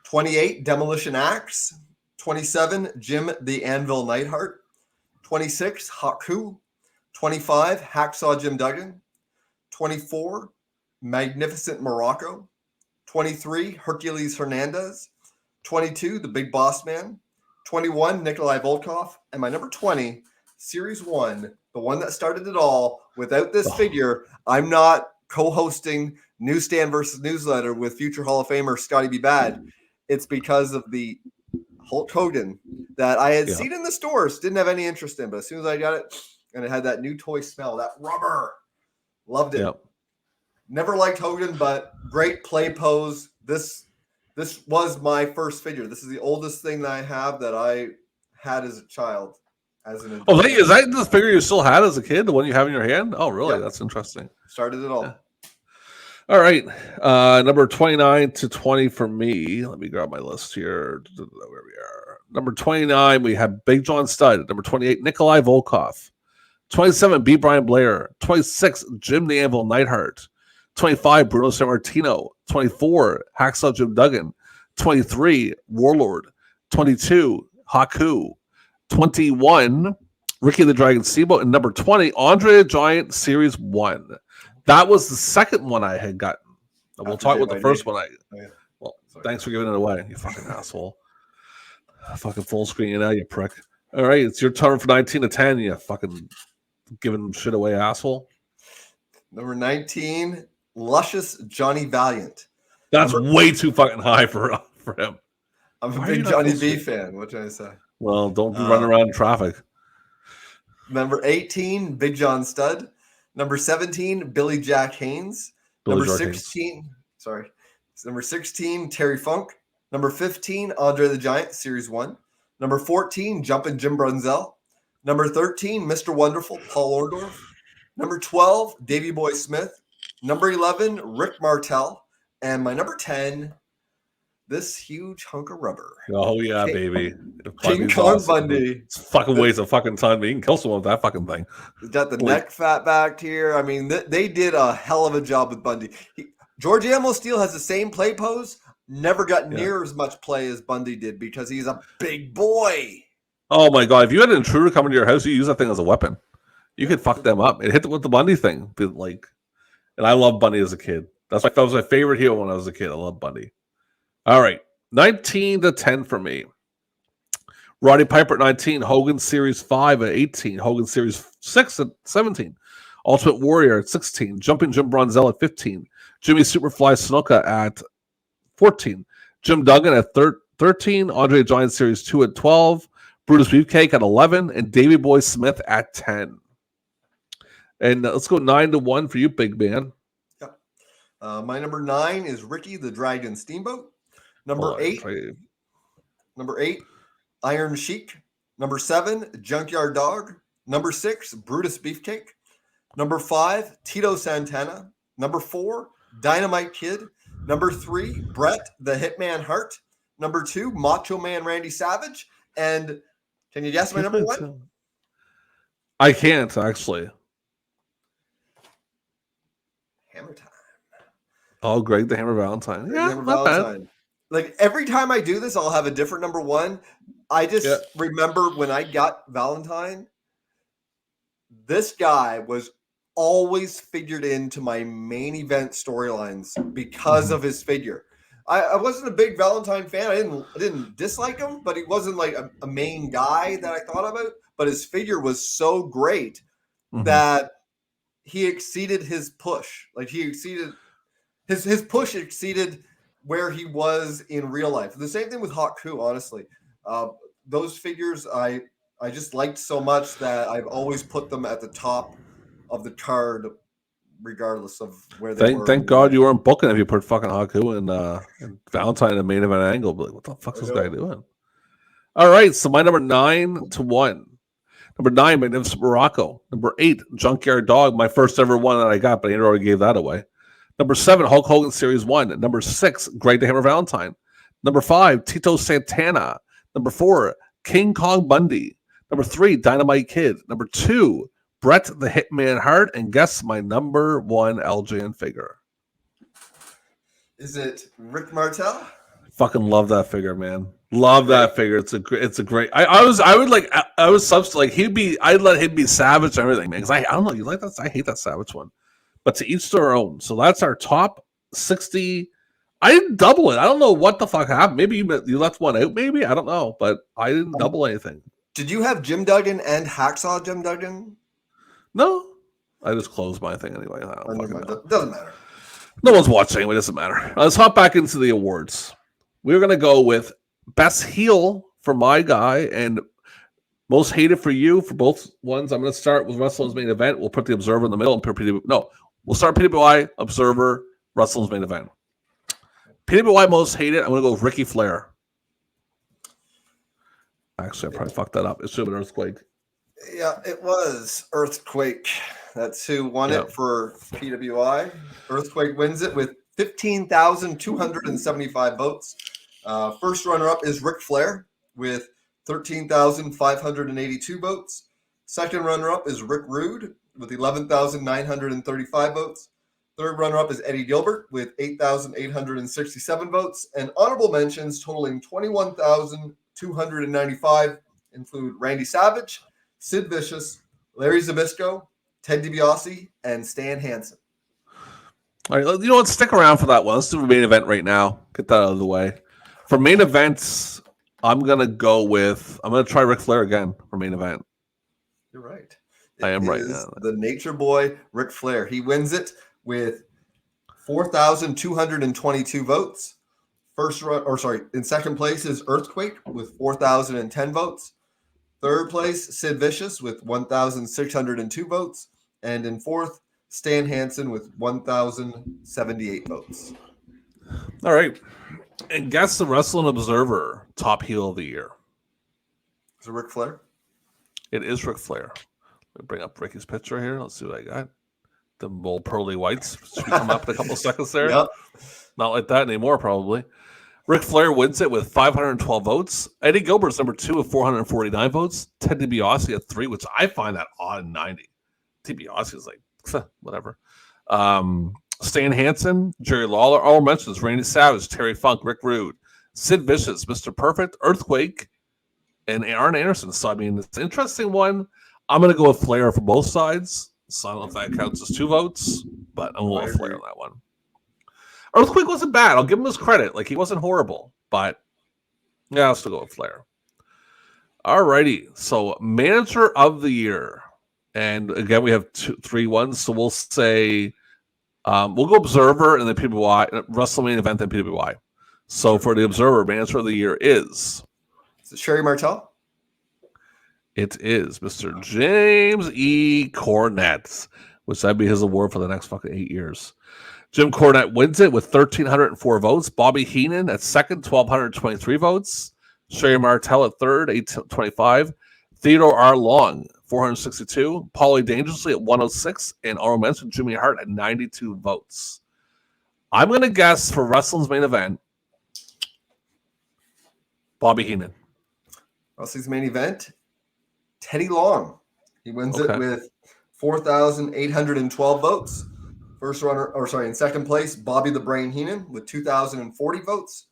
28, Demolition Axe. 27, Jim the Anvil Neidhart. 26, Haku. 25, Hacksaw Jim Duggan. 24, Magnificent Morocco. 23, Hercules Hernandez. 22, The Big Boss Man. 21, Nikolai Volkov. And my number 20, Series 1, the one that started it all. Without this figure, I'm not co-hosting Newsstand versus Newsletter with future Hall of Famer Scotty B. Bad. It's because of the Hulk Hogan that I had seen in the stores, didn't have any interest in, but as soon as I got it, and it had that new toy smell, that rubber, loved it. Yep. Never liked Hogan, but great play pose. This was my first figure. This is the oldest thing that I have that I had as a child. As an adult. Oh, is that the figure you still had as a kid? The one you have in your hand? Oh, really? Yep. That's interesting. Started it all. Yeah. All right. Number 29 to 20 for me. Let me grab my list here. Where we are. Number 29, we have Big John Studd. Number 28, Nikolai Volkov. 27, B. Brian Blair. 26, Jim the Anvil Neidhart. 25, Bruno Sammartino. 24, Hacksaw Jim Duggan. 23, Warlord. 22, Haku. 21, Ricky the Dragon Steamboat. And number 20, Andre the Giant Series 1. That was the second one I had gotten. And we'll talk about the first one. Well, thanks for giving it away, you fucking asshole. Fucking full screen you now, you prick. All right, it's your turn for 19 to 10, you fucking giving shit away, asshole. Number 19, Luscious Johnny Valiant. That's way too fucking high for him. I'm a big Johnny B fan. What can I say? Well, don't be running around in traffic. Number 18, Big John Studd. Number 17, Billy Jack Haynes. Number 16, Terry Funk. Number 15, Andre the Giant, Series 1. Number 14, Jumpin' Jim Brunzell. Number 13, Mr. Wonderful, Paul Orndorff. Number 12, Davey Boy Smith. Number 11, Rick Martel. And my number 10, this huge hunk of rubber. Oh, yeah, baby. King Kong awesome. Bundy. It's fucking weighs a fucking ton, but you can kill someone with that fucking thing. He's got the neck fat back here. I mean, they did a hell of a job with Bundy. George Animal Steel has the same play pose. Never got near as much play as Bundy did because he's a big boy. Oh, my God. If you had an intruder come into your house, you use that thing as a weapon. You could fuck them up. It hit with the Bundy thing. And I loved Bundy as a kid. That was my favorite hero when I was a kid. I love Bundy. All right. 19 to 10 for me. Roddy Piper at 19. Hogan Series 5 at 18. Hogan Series 6 at 17. Ultimate Warrior at 16. Jumping Jim Brunzell at 15. Jimmy Superfly Snuka at 14. Jim Duggan at 13. Andre the Giant Series 2 at 12. Brutus Beefcake at 11. And Davey Boy Smith at 10. And let's go 9 to 1 for you, big man. Yeah. My number 9 is Ricky the Dragon Steamboat. Number 8, Iron Sheik. Number 7, Junkyard Dog. Number 6, Brutus Beefcake. Number 5, Tito Santana. Number 4, Dynamite Kid. Number 3, Bret the Hitman Hart. Number 2, Macho Man Randy Savage. And can you guess my number 1? I can't, actually. Hammer Time. Oh, Greg the Hammer Valentine. Yeah, not bad. Like every time I do this, I'll have a different number 1. I just remember when I got Valentine, this guy was always figured into my main event storylines because of his figure. I wasn't a big Valentine fan. I didn't dislike him, but he wasn't like a main guy that I thought about. But his figure was so great that he exceeded his push. Like he exceeded his push exceeded where he was in real life. The same thing with Haku, honestly. Those figures I just liked so much that I've always put them at the top of the card, regardless of where they were. Thank God you weren't booking if you put fucking Haku and Valentine in the main event angle. But like, what the fuck's this guy doing? All right, so my number 9 to 1. Number 9, Magnificent Morocco. Number 8, Junkyard Dog, my first ever one that I got, but Andrew already gave that away. Number 7, Hulk Hogan Series 1. Number 6, Greg the Hammer Valentine. Number 5, Tito Santana. Number 4, King Kong Bundy. Number 3, Dynamite Kid. Number 2, Bret the Hitman Hart. And guess my number 1 LJN figure. Is it Rick Martel? Fucking love that figure, man. Love that figure. It's a great. I was I'd let him be Savage and everything, man. Because I don't know, you like that? I hate that Savage one. But to each their own. So that's our top 60. I didn't double it. I don't know what the fuck happened. Maybe you left one out. Maybe I don't know, but I didn't double anything. Did you have Jim Duggan and Hacksaw Jim Duggan? No, I just closed my thing anyway. Doesn't matter. No one's watching anyway. Doesn't matter. Let's hop back into the awards. We're gonna go with best heel for my guy and most hated for you for both ones. I'm gonna start with Wrestling's main event. We'll put the Observer in the middle and put we'll start PWI, Observer, Wrestling's main event. PWI most hated. I'm gonna go with Ricky Flair. Actually, I probably fucked that up. It should have been Earthquake. Yeah, it was Earthquake. That's who won it for PWI. Earthquake wins it with 15,275 votes. First runner-up is Ric Flair with 13,582 votes. Second runner-up is Rick Rude with 11,935 votes. Third runner-up is Eddie Gilbert with 8,867 votes. And honorable mentions totaling 21,295 include Randy Savage, Sid Vicious, Larry Zbyszko, Ted DiBiase, and Stan Hansen. All right, you know what? Stick around for that one. Let's do the main event right now. Get that out of the way. For main events, I'm going to try Ric Flair again for main event. You're right. I am right now. The Nature Boy, Ric Flair. He wins it with 4,222 votes. In second place is Earthquake with 4,010 votes. Third place, Sid Vicious with 1,602 votes. And in fourth, Stan Hansen with 1,078 votes. All right. And guess the Wrestling Observer top heel of the year. Is it Ric Flair? It is Ric Flair. Let me bring up Ricky's picture here. Let's see what I got. The old pearly whites should come up in a couple seconds there. Yep. Not like that anymore, probably. Ric Flair wins it with 512 votes. Eddie Gilbert's number 2 with 449 votes. Ted DiBiase at 3, which I find that odd, 90. DiBiase is like, whatever. Stan Hansen, Jerry Lawler, all mentions Randy Savage, Terry Funk, Rick Rude, Sid Vicious, Mr. Perfect, Earthquake, and Arn Anderson. So, I mean, it's an interesting one. I'm going to go with Flair for both sides. So, I don't know if that counts as 2 votes, but I'm going with Flair on that one. Earthquake wasn't bad. I'll give him his credit. Like, he wasn't horrible, but yeah, I'll still go with Flair. Alrighty. So, Manager of the Year. And again, we have 3 ones. So, we'll say, we'll go Observer and then PWI, Wrestling Main Event, then PWI. So, for the Observer, Manager of the Year is it Sherry Martel? It is Mr. James E. Cornette, which that'd be his award for the next fucking 8 years. Jim Cornette wins it with 1,304 votes. Bobby Heenan at second, 1,223 votes. Sherry Martel at third, 825. Theodore R. Long, 462. Paulie Dangerously at 106. And honorable mention Jimmy Hart at 92 votes. I'm going to guess for Wrestling's main event, Bobby Heenan. Wrestling's main event, Teddy Long. He wins it with 4,812 votes. In second place, Bobby the Brain Heenan with 2,040 votes.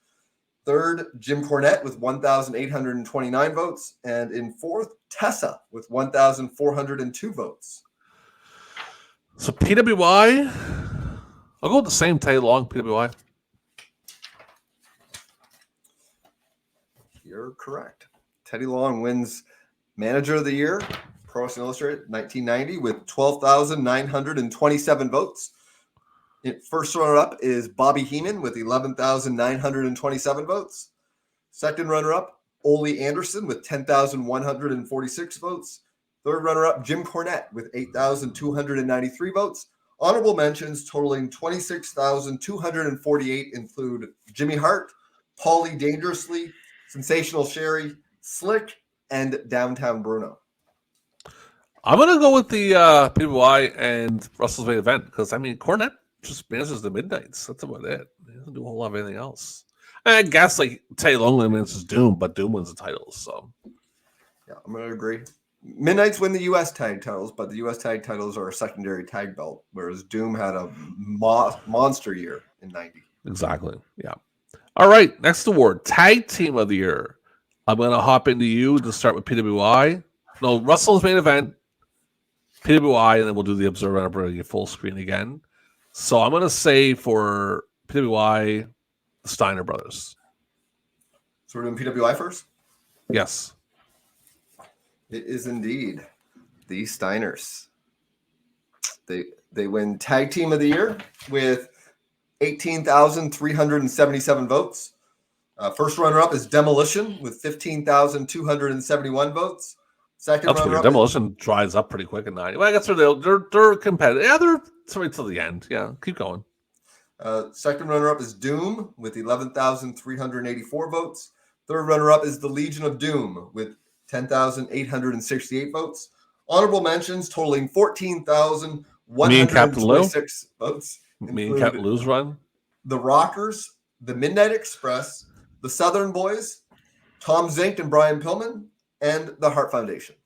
Third, Jim Cornette with 1,829 votes. And in fourth, Tessa with 1,402 votes. So PWI, I'll go with the same Teddy Long, PWI. You're correct. Teddy Long wins Manager of the Year, Pro Wrestling Illustrated, 1990, with 12,927 votes. First runner-up is Bobby Heenan with 11,927 votes. Second runner-up, Ole Anderson with 10,146 votes. Third runner-up, Jim Cornette with 8,293 votes. Honorable mentions totaling 26,248 include Jimmy Hart, Paulie Dangerously, Sensational Sherry, Slick, and Downtown Bruno. I'm going to go with the PWI and Russell's main event because, I mean, Cornette just manages the Midnights. That's about it. He doesn't do a whole lot of anything else. And I guess, like, Teddy Long manages Doom, but Doom wins the titles. So, Yeah, I'm going to agree. Midnight's win the U.S. tag titles, but the U.S. tag titles are a secondary tag belt, whereas Doom had a monster year in 90. Exactly. Yeah. All right. Next award, Tag Team of the Year. I'm going to hop into you to start with PWI. No, Russell's main event, PWI, and then we'll do the Observer and I'll bring you full screen again. So I'm going to say for PWI, the Steiner brothers. So we're doing PWI first? Yes. It is indeed the Steiners. They win Tag Team of the Year with 18,377 votes. First runner-up is Demolition with 15,271 votes. Second That's runner-up weird. Demolition dries up pretty quick at 90. Well, I guess they're competitive. Yeah, they're right till the end. Yeah, keep going. Second runner-up is Doom with 11,384 votes. Third runner-up is the Legion of Doom with 10,868 votes. Honorable mentions totaling 14,126 votes. Me and Captain Lou's run. The Rockers, the Midnight Express, the Southern Boys, Tom Zink and Brian Pillman, and the Hart Foundation.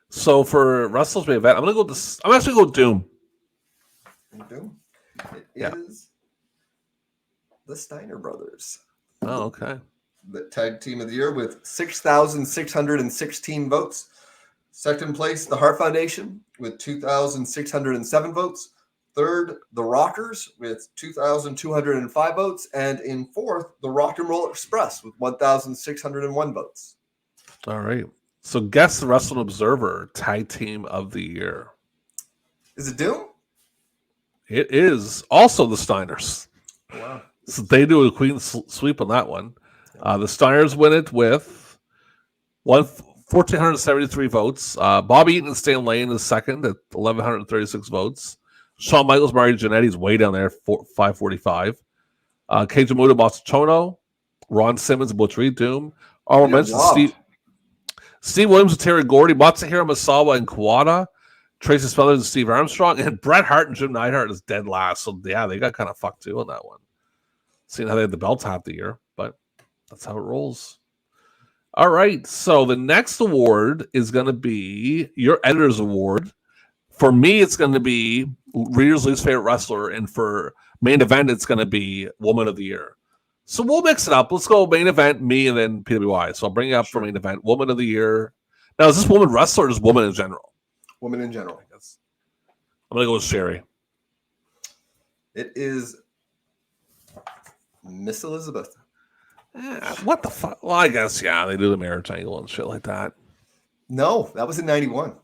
So for Russell's main event, I'm actually going to go Doom. Doom? It is the Steiner brothers. Oh, okay. The Tag Team of the Year with 6,616 votes. Second place, the Hart Foundation with 2,607 votes. Third, the Rockers with 2,205 votes. And in fourth, the Rock and Roll Express with 1,601 votes. All right. So guess the Wrestling Observer Tag Team of the Year. Is it Doom? It is also the Steiners. Wow. So they do a clean sweep on that one. The Steiners win it with 1,473 votes. Bobby Eaton and Stan Lane is second at 1,136 votes. Shawn Michaels, Mario Jannetty's way down there, 545. Keiji Muto, Masachono, Ron Simmons, Butch Reed, Doom. I'll mention Steve Williams and Terry Gordy, Matsuhiro Misawa and Kawada, Tracy Smothers and Steve Armstrong, and Bret Hart and Jim Neidhart is dead last. So, yeah, they got kind of fucked too on that one. Seeing how they had the belts half the year, but that's how it rolls. All right, so the next award is going to be your Editor's Award. For me, it's going to be Reader's Least Favorite Wrestler, and for main event, it's going to be Woman of the Year. So we'll mix it up. Let's go main event, me, and then PWI. So I'll bring you up for main event, Woman of the Year. Now, is this woman wrestler or just woman in general? Woman in general. I guess. I'm going to go with Sherry. It is Miss Elizabeth. What the fuck? Well, I guess, yeah, they do the marriage angle and shit like that. No, that was in 91.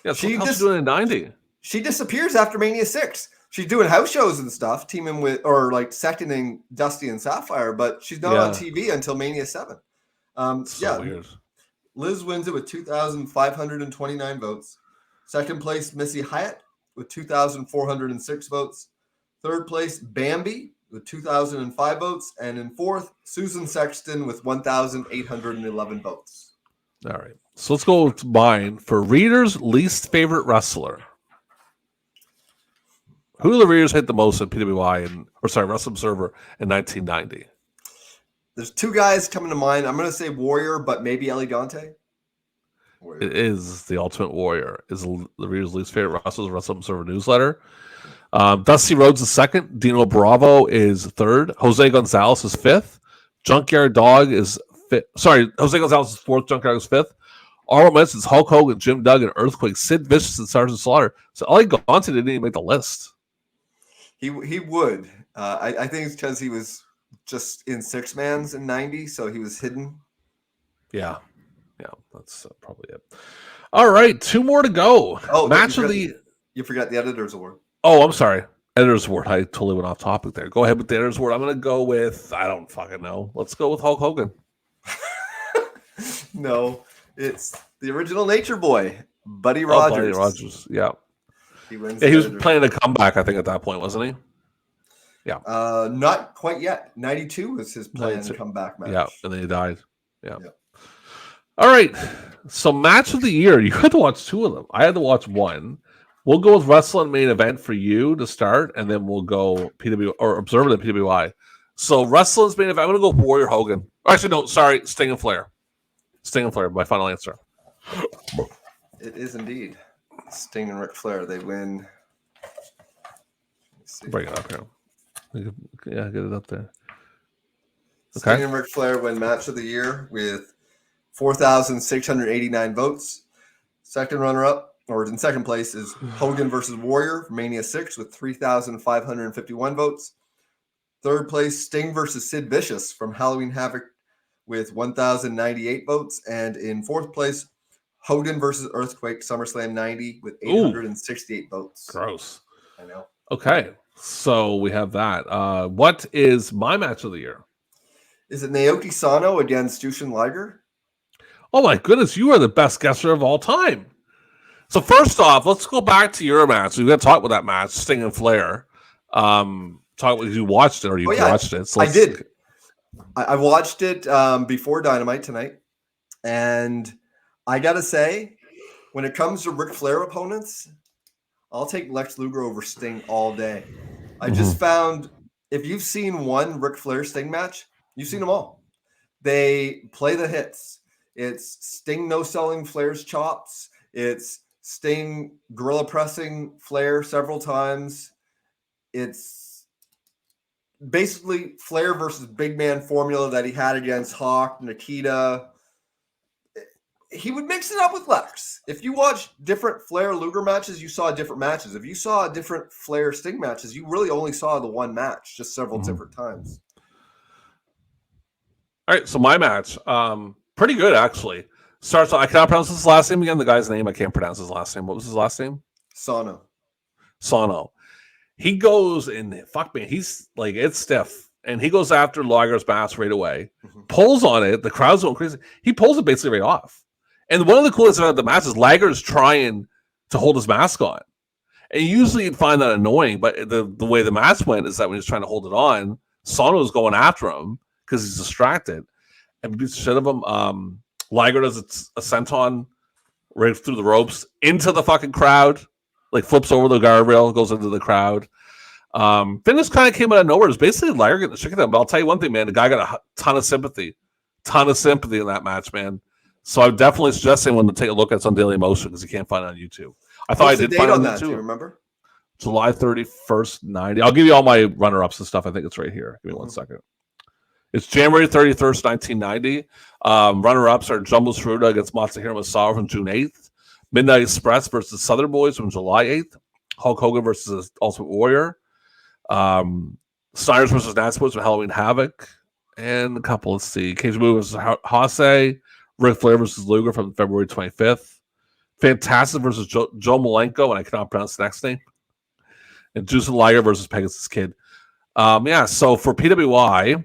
Yeah, so what doing in 90? She disappears after Mania 6. She's doing house shows and stuff, teaming with, or like seconding Dusty and Sapphire, but she's not on TV until Mania 7. Weird. Liz wins it with 2,529 votes. Second place, Missy Hyatt with 2,406 votes. Third place, Bambi with 2,005 votes. And in fourth, Susan Sexton with 1,811 votes. All right. So let's go with mine for Reader's Least Favorite Wrestler. Who do the readers hate the most at PWI Wrestling Observer in 1990? There's two guys coming to mind. I'm going to say Warrior, but maybe Ellie Dante. Warrior. It is the Ultimate Warrior. Is the reader's least favorite wrestler, Wrestling Observer newsletter. Dusty Rhodes is second. Dino Bravo is third. Jose Gonzalez is fifth. Junkyard Dog is fifth. Sorry, Jose Gonzalez is fourth. Junkyard Dog is fifth. Honorable mentions Hulk Hogan, Jim Duggan, Earthquake, Sid Vicious, and Sergeant Slaughter. So Ellie Dante didn't even make the list. He would. I think it's because he was just in six mans in 90, so he was hidden. Yeah, that's probably it. All right, two more to go. Oh, you forgot the Editor's Award. Oh, I'm sorry. Editor's Award. I totally went off topic there. Go ahead with the Editor's Award. I'm going to go with, I don't fucking know. Let's go with Hulk Hogan. No, it's the original Nature Boy, Buddy Rogers. Buddy Rogers, yeah. He wins. Yeah, he was planning a comeback, I think, at that point, wasn't he? Yeah. Not quite yet. 92 was his planned comeback match. Yeah, and then he died. Yeah. All right. So match of the year. You had to watch two of them. I had to watch one. We'll go with Wrestling Main Event for you to start, and then we'll go PW or Observer the PWI. So Wrestling's Main Event. I'm going to go with Warrior Hogan. Actually, no, sorry, Sting and Flair. Sting and Flair, my final answer. It is indeed Sting and Ric Flair. They win. Let's see. Bring it up here. Yeah, get it up there. Sting Okay. and Ric Flair win match of the year with 4,689 votes. Second runner-up, or in second place, is Hogan versus Warrior from Mania 6 with 3,551 votes. Third place, Sting versus Sid Vicious from Halloween Havoc with 1,098 votes. And in fourth place, Hogan versus Earthquake SummerSlam 90 with 868 votes. Gross. I know. Okay. So we have that. What is my match of the year? Is it Naoki Sano against Jushin Liger? Oh my goodness, you are the best guesser of all time. So first off, let's go back to your match. We've got to talk about that match, Sting and Flair. Talk about you watched it or you watched it. So I did. I watched it before Dynamite tonight, and I gotta say, when it comes to Ric Flair opponents, I'll take Lex Luger over Sting all day. I just found, if you've seen one Ric Flair Sting match, you've seen them all. They play the hits. It's Sting no-selling Flair's chops. It's Sting gorilla pressing Flair several times. It's basically Flair versus big man formula that he had against Hawk, Nikita. He would mix it up with Lex. If you watch different Flair Luger matches, you saw different matches. If you saw different Flair Sting matches, you really only saw the one match, just several different times. All right, so my match, pretty good actually. Starts. I cannot pronounce his last name again. The guy's name I can't pronounce his last name. What was his last name? Sano. He goes and fuck me. He's like, it's stiff, and he goes after Liger's mask right away. Pulls on it. The crowd's going crazy. He pulls it basically right off. And one of the coolest about the match is Liger's trying to hold his mask on. And usually you'd find that annoying, but the way the match went is that when he's trying to hold it on, Sano's going after him because he's distracted and beats the shit of him. Liger does a senton right through the ropes into the fucking crowd, like flips over the guardrail, goes into the crowd. Finish kind of came out of nowhere. It's basically Liger getting the shit out of him. But I'll tell you one thing, man. The guy got a ton of sympathy in that match, man. So I would definitely suggest anyone to take a look at it on Daily Motion because you can't find it on YouTube. I thought I did find it on that too. Do you remember? July 31st, 90. I'll give you all my runner-ups and stuff. I think it's right here. Give me 1 second. It's January 31st, 1990. Runner-ups are Jumbo Tsuruta against Masahiro Misawa from June 8th. Midnight Express versus Southern Boys from July 8th. Hulk Hogan versus Ultimate Warrior. Steiners versus Nasty Boys from Halloween Havoc. And a couple, let's see. Cage Move versus Hase. Ric Flair versus Luger from February 25th. Fantastic versus Joe Malenko, and I cannot pronounce the next name. And Jushin Liger versus Pegasus Kid. So for PWI,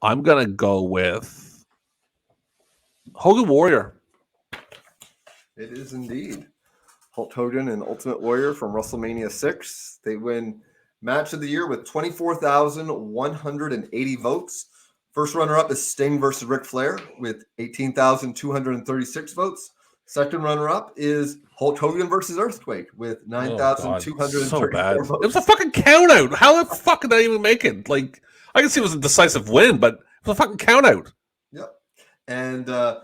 I'm going to go with Hogan Warrior. It is indeed. Hulk Hogan and Ultimate Warrior from WrestleMania 6. They win match of the year with 24,180 votes. First runner-up is Sting versus Ric Flair with 18,236 votes. Second runner-up is Hulk Hogan versus Earthquake with 9,234 votes. It was a fucking count-out. How the fuck did I even make it? Like, I can see it was a decisive win, but it was a fucking count-out. Yep. And third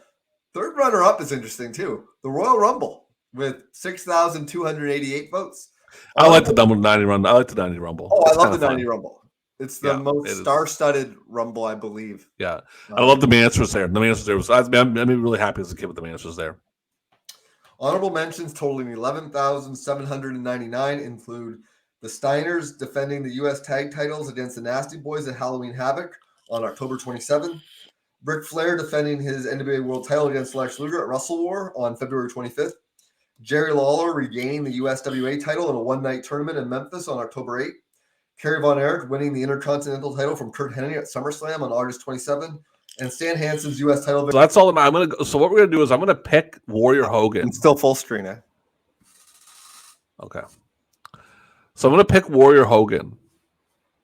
runner-up is interesting, too. The Royal Rumble with 6,288 votes. I like the 90 Rumble. I like the 90 Rumble. Oh, I love the 90 Rumble. It's the most star-studded Rumble, I believe. Yeah. I love the Mansers there. The Mansers there was. I'm really happy as a kid with the Mansers there. Honorable mentions totaling 11,799 include the Steiners defending the U.S. tag titles against the Nasty Boys at Halloween Havoc on October 27. Ric Flair defending his NWA World title against Lex Luger at Wrestle War on February 25th. Jerry Lawler regaining the USWA title in a one-night tournament in Memphis on October 8th. Kerry Von Erich winning the Intercontinental title from Kurt Hennig at SummerSlam on August 27. And Stan Hansen's U.S. title. So that's all. I'm gonna go. So what we're gonna do is I'm gonna pick Warrior Hogan. It's still full screen, eh? Okay. So I'm gonna pick Warrior Hogan.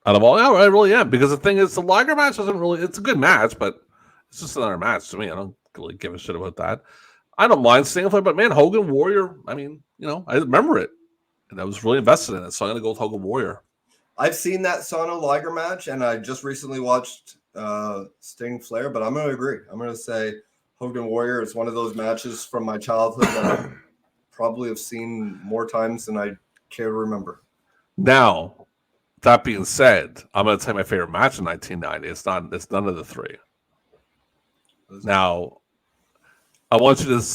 Out of all, yeah, I really am, because the thing is, the Liger match doesn't really. It's a good match, but it's just another match to me. I don't really give a shit about that. I don't mind single player, but man, Hogan Warrior. I mean, I remember it, and I was really invested in it. So I'm gonna go with Hogan Warrior. I've seen that Sano Liger match, and I just recently watched Sting Flair, but I'm going to agree. I'm going to say Hogan Warrior is one of those matches from my childhood that I probably have seen more times than I care to remember. Now, that being said, I'm going to tell you my favorite match in 1990. It's none of the three. Now, I want you to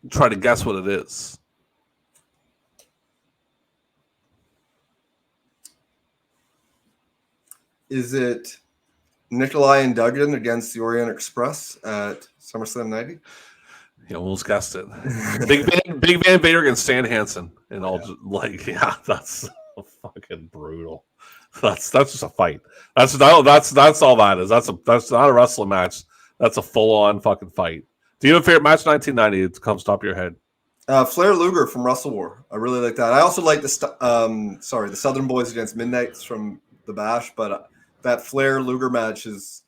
try to guess what it is. Is it Nikolai and Duggan against the Orient Express at SummerSlam 90? You almost guessed it. Big Van Vader against Stan Hansen, and all that's fucking brutal. That's just a fight. That's all that is. That's not a wrestling match. That's a full on fucking fight. Do you have a favorite match in 1990? It comes top of your head. Flair Luger from Wrestle War. I really like that. I also like the Southern Boys against Midnights from the Bash, but that Flair Luger match is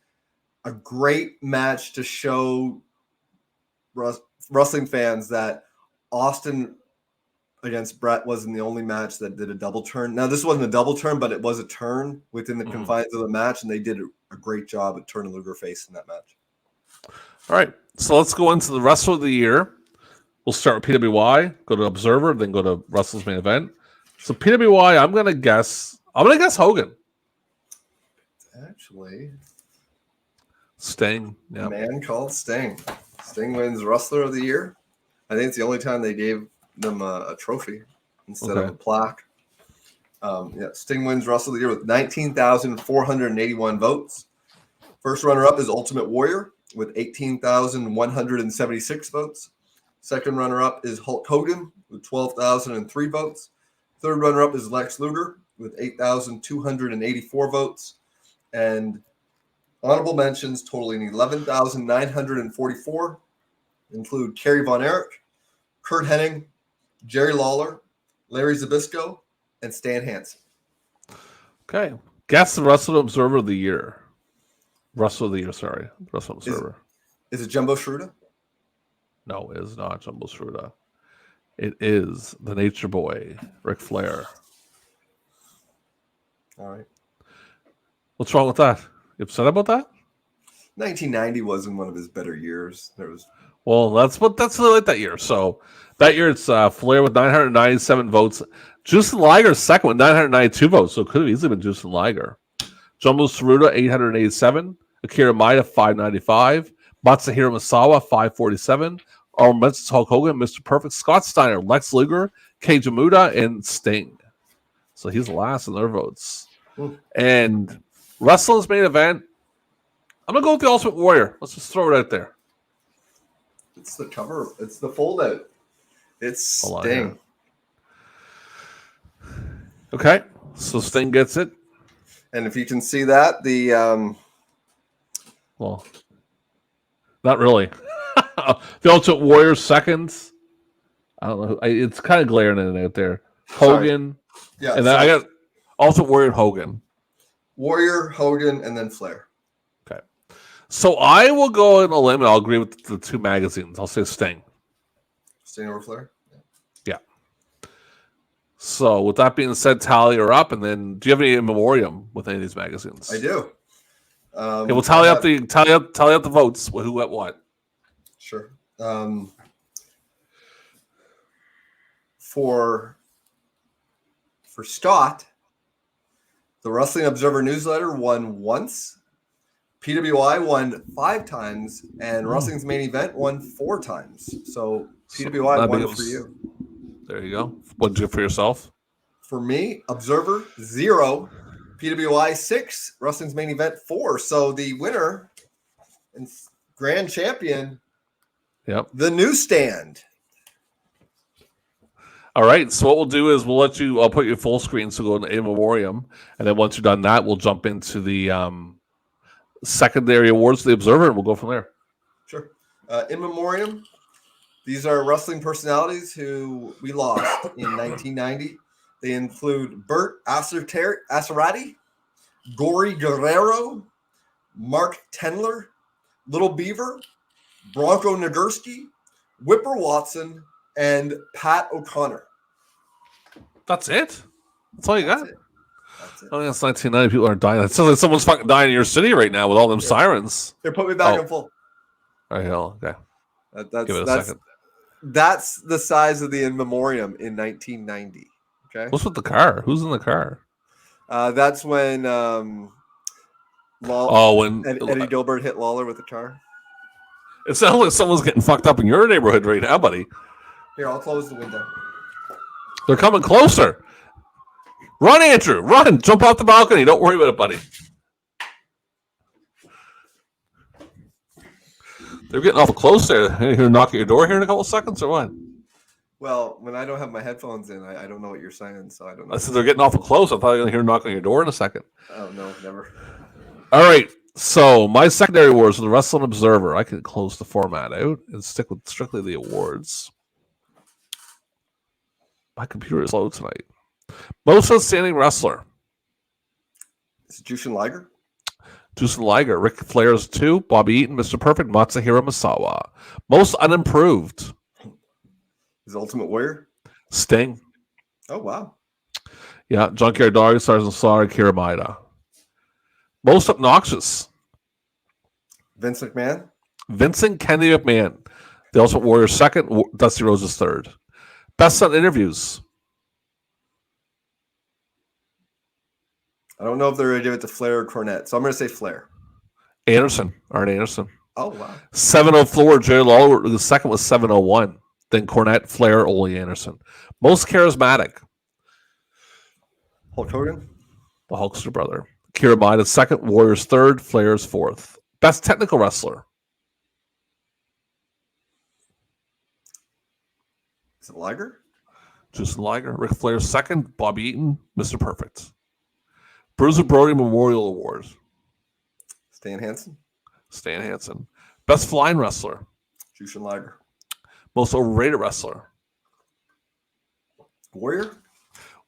a great match to show wrestling fans that Austin against Brett wasn't the only match that did a double turn. Now, this wasn't a double turn, but it was a turn within the confines of the match, and they did a great job at turning Luger face in that match. All right, so let's go into the Wrestler of the Year. We'll start with PWI, go to Observer, then go to Wrestle's Main Event. So PWI, I'm gonna guess Hogan. Actually, Sting. Yeah. A man called Sting. Sting wins Wrestler of the Year. I think it's the only time they gave them a trophy instead of a plaque. Sting wins Wrestler of the Year with 19,481 votes. First runner-up is Ultimate Warrior with 18,176 votes. Second runner-up is Hulk Hogan with 12,003 votes. Third runner-up is Lex Luger with 8,284 votes. And honorable mentions totaling 11,944 include Kerry Von Erich, Kurt Hennig, Jerry Lawler, Larry Zbyszko, and Stan Hansen. Okay. Guess the Wrestler Observer of the Year. Wrestler of the Year, sorry. Wrestler Observer. Is it Jumbo Shruda? No, it is not Jumbo Shruda. It is the Nature Boy, Ric Flair. All right. What's wrong with that? You upset about that? 1990 wasn't one of his better years. That's really like that year. So that year it's Flair with 997 votes. Justin Liger second with 992 votes. So it could have easily been Justin Liger. Jumbo Tsuruta 887. Akira Maeda 595. Matsuhiro Misawa 547. Honorable mentions Hulk Hogan, Mr. Perfect, Scott Steiner, Lex Luger, Keiji Muda, and Sting. So he's last in their votes. And Wrestle's Main Event, I'm going to go with the Ultimate Warrior. Let's just throw it out there. It's the cover. It's the fold-out. It's Sting. Okay, so Sting gets it. And if you can see that, well, not really. The Ultimate Warrior seconds. I don't know. It's kind of glaring in it out there. Hogan. Sorry. Yeah. And then I got Ultimate Warrior and Hogan. Warrior, Hogan, and then Flair. Okay. So I will go on a limb and I'll agree with the two magazines. I'll say Sting. Sting over Flair? Yeah. So with that being said, tally her up. And then do you have any in memoriam with any of these magazines? I do. Okay, we'll tally up the votes. Who, what? Sure. For Scott, the Wrestling Observer newsletter won once, PWI won 5 times, and Wrestling's Main Event won 4 times. So PWI won for you. There you go. What did you get for yourself? For me, Observer 0, PWI 6, Wrestling's Main Event 4. So the winner and grand champion, the Newsstand. All right. So what we'll do is I'll put you full screen. So go to in memoriam. And then once you're done that, we'll jump into the secondary awards for the Observer and we'll go from there. Sure. In memoriam, these are wrestling personalities who we lost in 1990. They include Bert Acerati, Gory Guerrero, Mark Tendler, Little Beaver, Bronco Nagurski, Whipper Watson, and Pat O'Connor. That's it? That's all you got? That's it. I think it's 1990. People aren't dying. It sounds like someone's fucking dying in your city right now with all them sirens. Here, put me back in full. All right, okay. That's Give it a second. That's the size of the in memoriam in 1990. Okay. What's with the car? Who's in the car? That's when when Eddie Dilbert hit Lawler with the car. It sounds like someone's getting fucked up in your neighborhood right now, buddy. Here, I'll close the window. They're coming closer. Run, Andrew. Run. Jump off the balcony. Don't worry about it, buddy. They're getting awful close there. You're going to knock at your door here in a couple of seconds or what? Well, when I don't have my headphones in, I don't know what you're saying, so I don't know. I said they're getting awful close. I thought you were going to hear a knock on your door in a second. Oh, no, never. All right. So my secondary awards are the Wrestling Observer. I can close the format out and stick with strictly the awards. My computer is slow tonight. Most Outstanding Wrestler. Is it Jushin Liger? Jushin Liger. Ric Flair's 2. Bobby Eaton, Mr. Perfect, Matsuhiro Misawa. Most Unimproved. Is Ultimate Warrior? Sting. Oh, wow. Yeah, Junkyard Dog, Sergeant Slaughter, Kira Maeda. Most Obnoxious. Vince McMahon? Vincent Kennedy McMahon. The Ultimate Warrior 2nd, Dusty Rhodes 3rd. Best on Interviews. I don't know if they're going to give it to Flair or Cornette, so I'm going to say Flair. Anderson. Arn Anderson. Oh, wow. 704, Jerry Lawler. The second was 701. Then Cornette, Flair, Ole Anderson. Most Charismatic. Hulk Hogan? The Hulkster brother. Kira Maeda 2nd, Warriors 3rd, Flair's 4th. Best Technical Wrestler. Is it Liger? Justin Liger. Ric Flair 2nd, Bobby Eaton, Mr. Perfect. Bruiser Brody Memorial Award. Stan Hansen? Stan Hansen. Best Flying Wrestler. Jushin Liger. Most Overrated Wrestler. Warrior?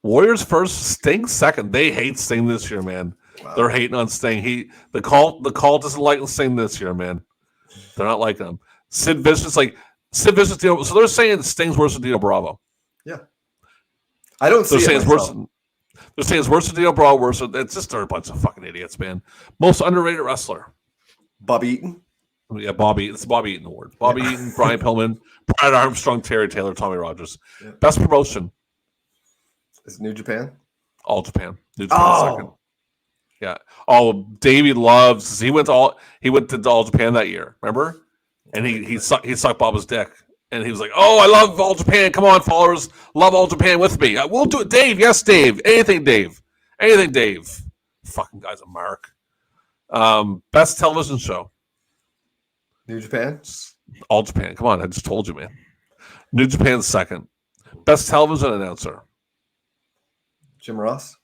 Warriors 1st, Sting 2nd. They hate Sting this year, man. Wow. They're hating on Sting. The call doesn't like Sting this year, man. They're not liking him. Sid Vicious, so they're saying Sting's worse than Dino Bravo. Yeah. I don't see it worse. They're saying it's worse than Dino Bravo. Worse. It's just they're a bunch of fucking idiots, man. Most Underrated Wrestler. Bobby Eaton. Yeah, Bobby. It's the Bobby Eaton Award. Bobby Eaton, Brian Pillman, Brad Armstrong, Terry Taylor, Tommy Rogers. Yeah. Best Promotion. Is New Japan? All Japan. New Japan 2nd. Yeah. Oh, Davey loves. He went to All Japan that year. Remember? And he sucked Bob's dick. And he was like, "Oh, I love All Japan. Come on, followers, love All Japan with me. We'll do it, Dave. Yes, Dave. Anything, Dave. Anything, Dave. Fucking guy's a mark." Best television show. New Japan. All Japan. Come on, I just told you, man. New Japan 2nd. Best television announcer. Jim Ross.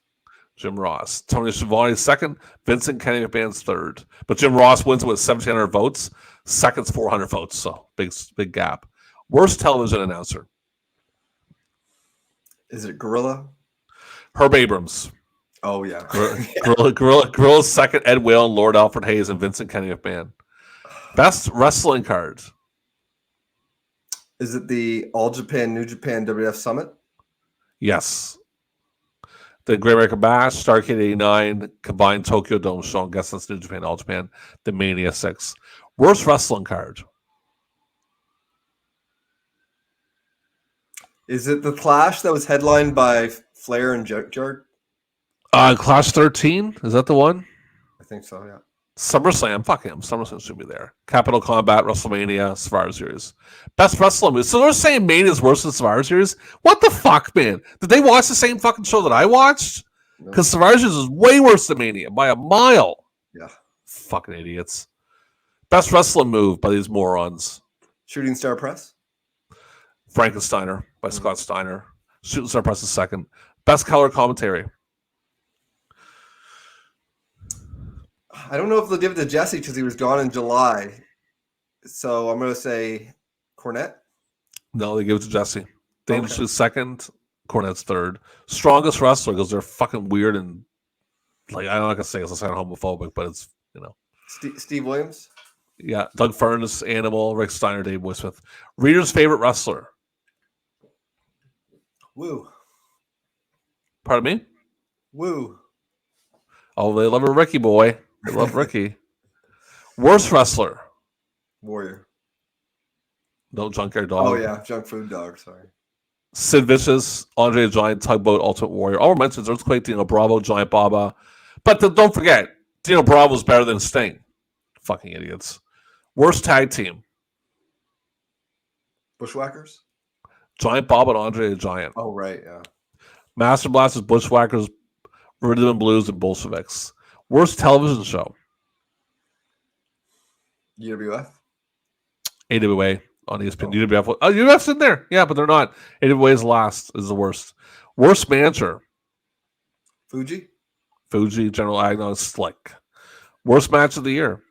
Jim Ross. Tony Schiavone 2nd. Vincent Kennedy McMahon's 3rd. But Jim Ross wins with 1,700 votes. 2nd's 400 votes. So big gap. Worst television announcer. Is it Gorilla? Herb Abrams. Oh, yeah. Gorilla's 2nd. Ed Whalen, Lord Alfred Hayes, and Vincent Kennedy McMahon. Best wrestling card. Is it the All Japan, New Japan, WF Summit? Yes. The Great American Bash, Starrcade 89, combined Tokyo Dome show. I guess that's New Japan, All Japan, the Mania 6. Worst wrestling card. Is it the Clash that was headlined by Flair and Junkyard? Clash 13? Is that the one? I think so, yeah. SummerSlam. Fuck him. SummerSlam should be there. Capital Combat, WrestleMania, Survivor Series. Best wrestling movie. So they're saying Mania is worse than Survivor Series? What the fuck, man? Did they watch the same fucking show that I watched? Because Survivor Series is way worse than Mania by a mile. Yeah. Fucking idiots. Best wrestling move by these morons. Shooting Star Press? Frankensteiner by Scott Steiner. Shooting Star Press is 2nd. Best color commentary. I don't know if they'll give it to Jesse because he was gone in July. So I'm going to say Cornette. No, they give it to Jesse. Davis is 2nd. Cornette's 3rd. Strongest wrestler because they're fucking weird and I'm not going to say it's homophobic, but it's, Steve Williams? Yeah. Doug Furness, Animal, Rick Steiner, Dave Boysmith. Reader's favorite wrestler. Woo. Pardon me? Woo. Oh, they love a Ricky boy. They love Ricky. Worst wrestler. Warrior. No, Junkyard Dog. Oh yeah, Junk Food Dog. Sorry. Sid Vicious, Andre the Giant, Tugboat, Ultimate Warrior. All mentions Earthquake, Dino Bravo, Giant Baba. But don't forget, Dino Bravo's better than Sting. Fucking idiots. Worst tag team. Bushwhackers. Giant Baba and Andre the Giant. Oh right, yeah. Master Blasters, Bushwhackers, Rhythm and Blues, and Bolsheviks. Worst television show. UWF. AWA on ESPN. UWF. Oh, UWF's in there. Yeah, but they're not. AWA is last. Is the worst. Worst manager. Fuji. General Agnon, Slick. Worst match of the year.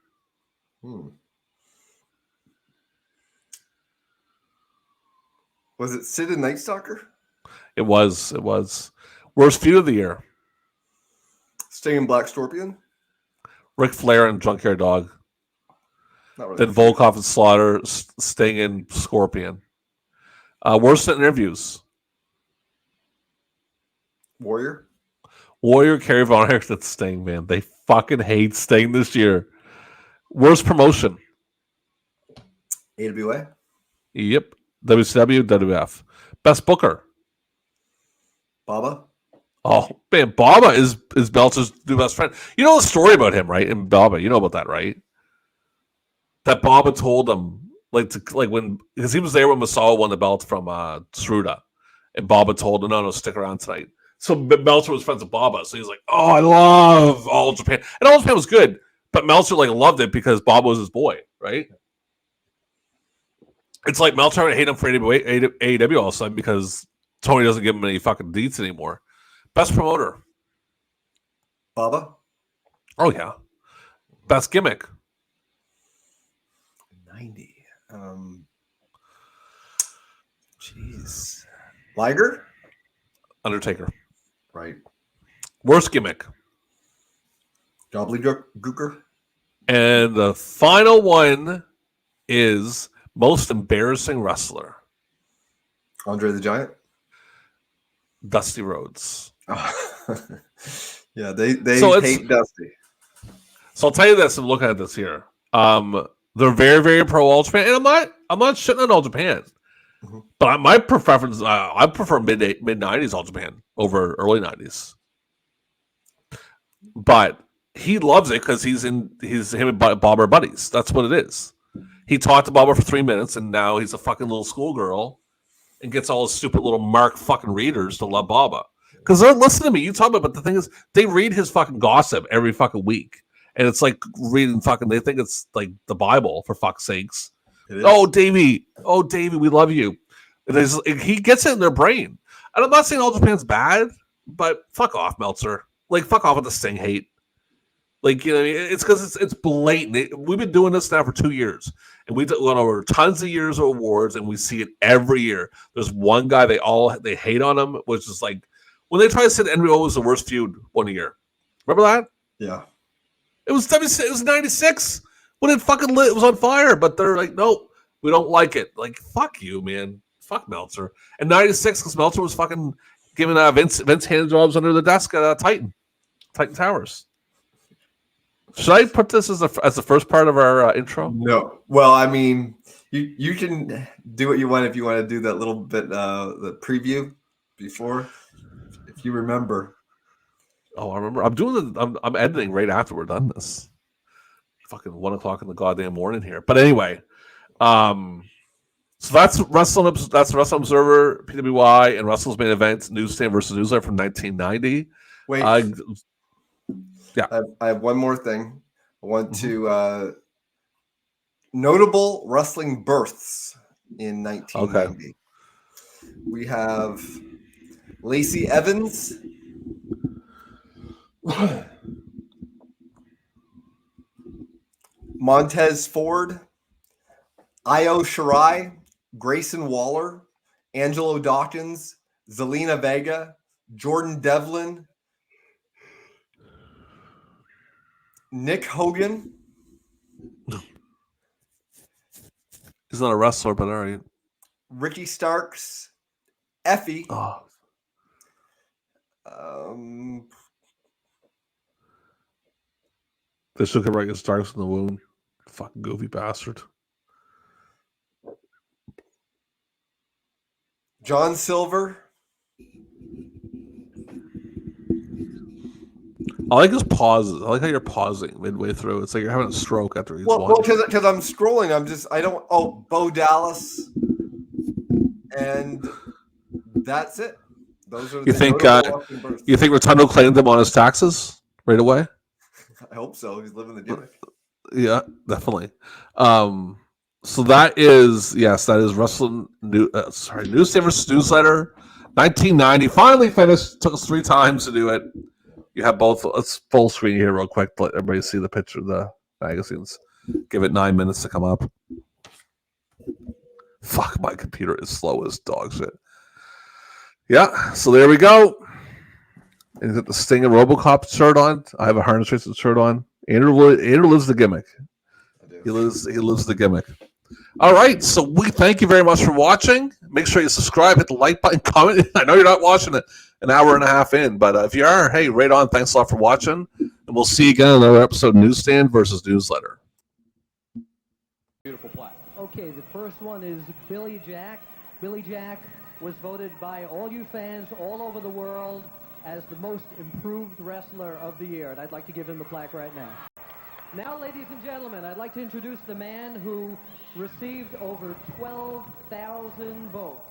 Was it Sid and Night Stalker? It was. Worst feud of the year. Sting and Black Scorpion. Ric Flair and Junkyard Dog. Not really. Then Volkov and Slaughter, Sting and Scorpion. Worst interviews. Warrior. Kerry Von Erich, and Sting, man. They fucking hate Sting this year. Worst promotion. AWA. Yep. WCW, WF. Best booker. Baba. Oh, man. Baba is Meltzer's new best friend. You know the story about him, right? And Baba, you know about that, right? That Baba told him, because he was there when Masao won the belt from Tsuruta. And Baba told him, no, stick around tonight. So Meltzer was friends with Baba. So he's like, oh, I love All Japan. And All Japan was good. But Meltzer loved it because Baba was his boy, right? It's like Meltzer hate him for AEW all of a sudden because Tony doesn't give him any fucking deets anymore. Best promoter. Baba. Oh, yeah. Best gimmick. 90. Jeez. Liger? Undertaker. Right. Worst gimmick. Gobbledygooker? And the final one is most embarrassing wrestler. Andre the Giant? Dusty Rhodes. Yeah, they hate Dusty. So I'll tell you this, I'm looking at this here. They're very, very pro All Japan, and I'm not shitting on All Japan. Mm-hmm. But my preference, I prefer mid 90s All Japan over early 90s. But he loves it because him and Bob are buddies. That's what it is. He talked to Bob for 3 minutes, and now he's a fucking little schoolgirl and gets all his stupid little Mark fucking readers to love Baba. Because they're listening to me. You talk about, but the thing is, they read his fucking gossip every fucking week. And it's like reading fucking, they think it's like the Bible, for fuck's sakes. Oh, Davey, we love you. He gets it in their brain. And I'm not saying All Japan's bad, but fuck off, Meltzer. Fuck off with the Sting hate. It's because it's blatant. We've been doing this now for 2 years. And we've gone over tons of years of awards, and we see it every year. There's one guy they hate on him, which is like, when they try to say the NWO was the worst feud one year. Remember that? Yeah. It was 96 when it fucking lit. It was on fire, but they're like, nope, we don't like it. Fuck you, man. Fuck Meltzer. And 96 because Meltzer was fucking giving Vince hand jobs under the desk at Titan Towers. Should I put this as the first part of our intro? No. Well, I mean, you can do what you want if you want to do that little bit the preview before, if you remember. Oh, I remember. I'm editing right after we're done this. Fucking 1 o'clock in the goddamn morning here. But anyway, so that's Wrestling Observer, PWI, and Main Event, Newsstand versus Newsletter from 1990. Wait. Yeah. I have one more thing. I want to notable wrestling births in 1990. Okay. We have Lacey Evans. Montez Ford, Io Shirai, Grayson Waller, Angelo Dawkins, Zelina Vega, Jordan Devlin, Nick Hogan. He's not a wrestler, but all right. Ricky Starks, Effie. Oh. They shook him right at Starks in the wound. Fucking goofy bastard. John Silver. I like his pauses. I like how you're pausing midway through. It's like you're having a stroke after he's Well, watching. because I'm scrolling. Bo Dallas, and that's it. Those are You the think notable walking births. you think Rotundo claimed him on his taxes right away? I hope so. He's living the gimmick. Yeah, definitely. So that is Wrestling Newsstand versus Newsletter, 1990. Finally finished. Took us 3 times to do it. You have both. Let's full screen here real quick. Let everybody see the picture of the magazines. Give it 9 minutes to come up. Fuck, my computer is slow as dog shit. Yeah, so there we go. And he's got the Sting and RoboCop shirt on. I have a Harness Racing shirt on. Andrew lives the gimmick. He lives the gimmick. All right, so we thank you very much for watching. Make sure you subscribe, hit the like button, comment. I know you're not watching it an hour and a half in, but if you are, hey, right on. Thanks a lot for watching, and we'll see you again in another episode of Newsstand versus Newsletter. Beautiful plaque. Okay, the first one is Billy Jack. Billy Jack was voted by all you fans all over the world as the most improved wrestler of the year, and I'd like to give him the plaque right now. Now, ladies and gentlemen, I'd like to introduce the man who received over 12,000 votes.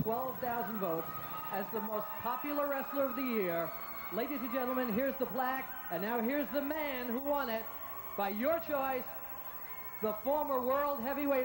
12,000 votes as the most popular wrestler of the year. Ladies and gentlemen, here's the plaque, and now here's the man who won it by your choice, the former World Heavyweight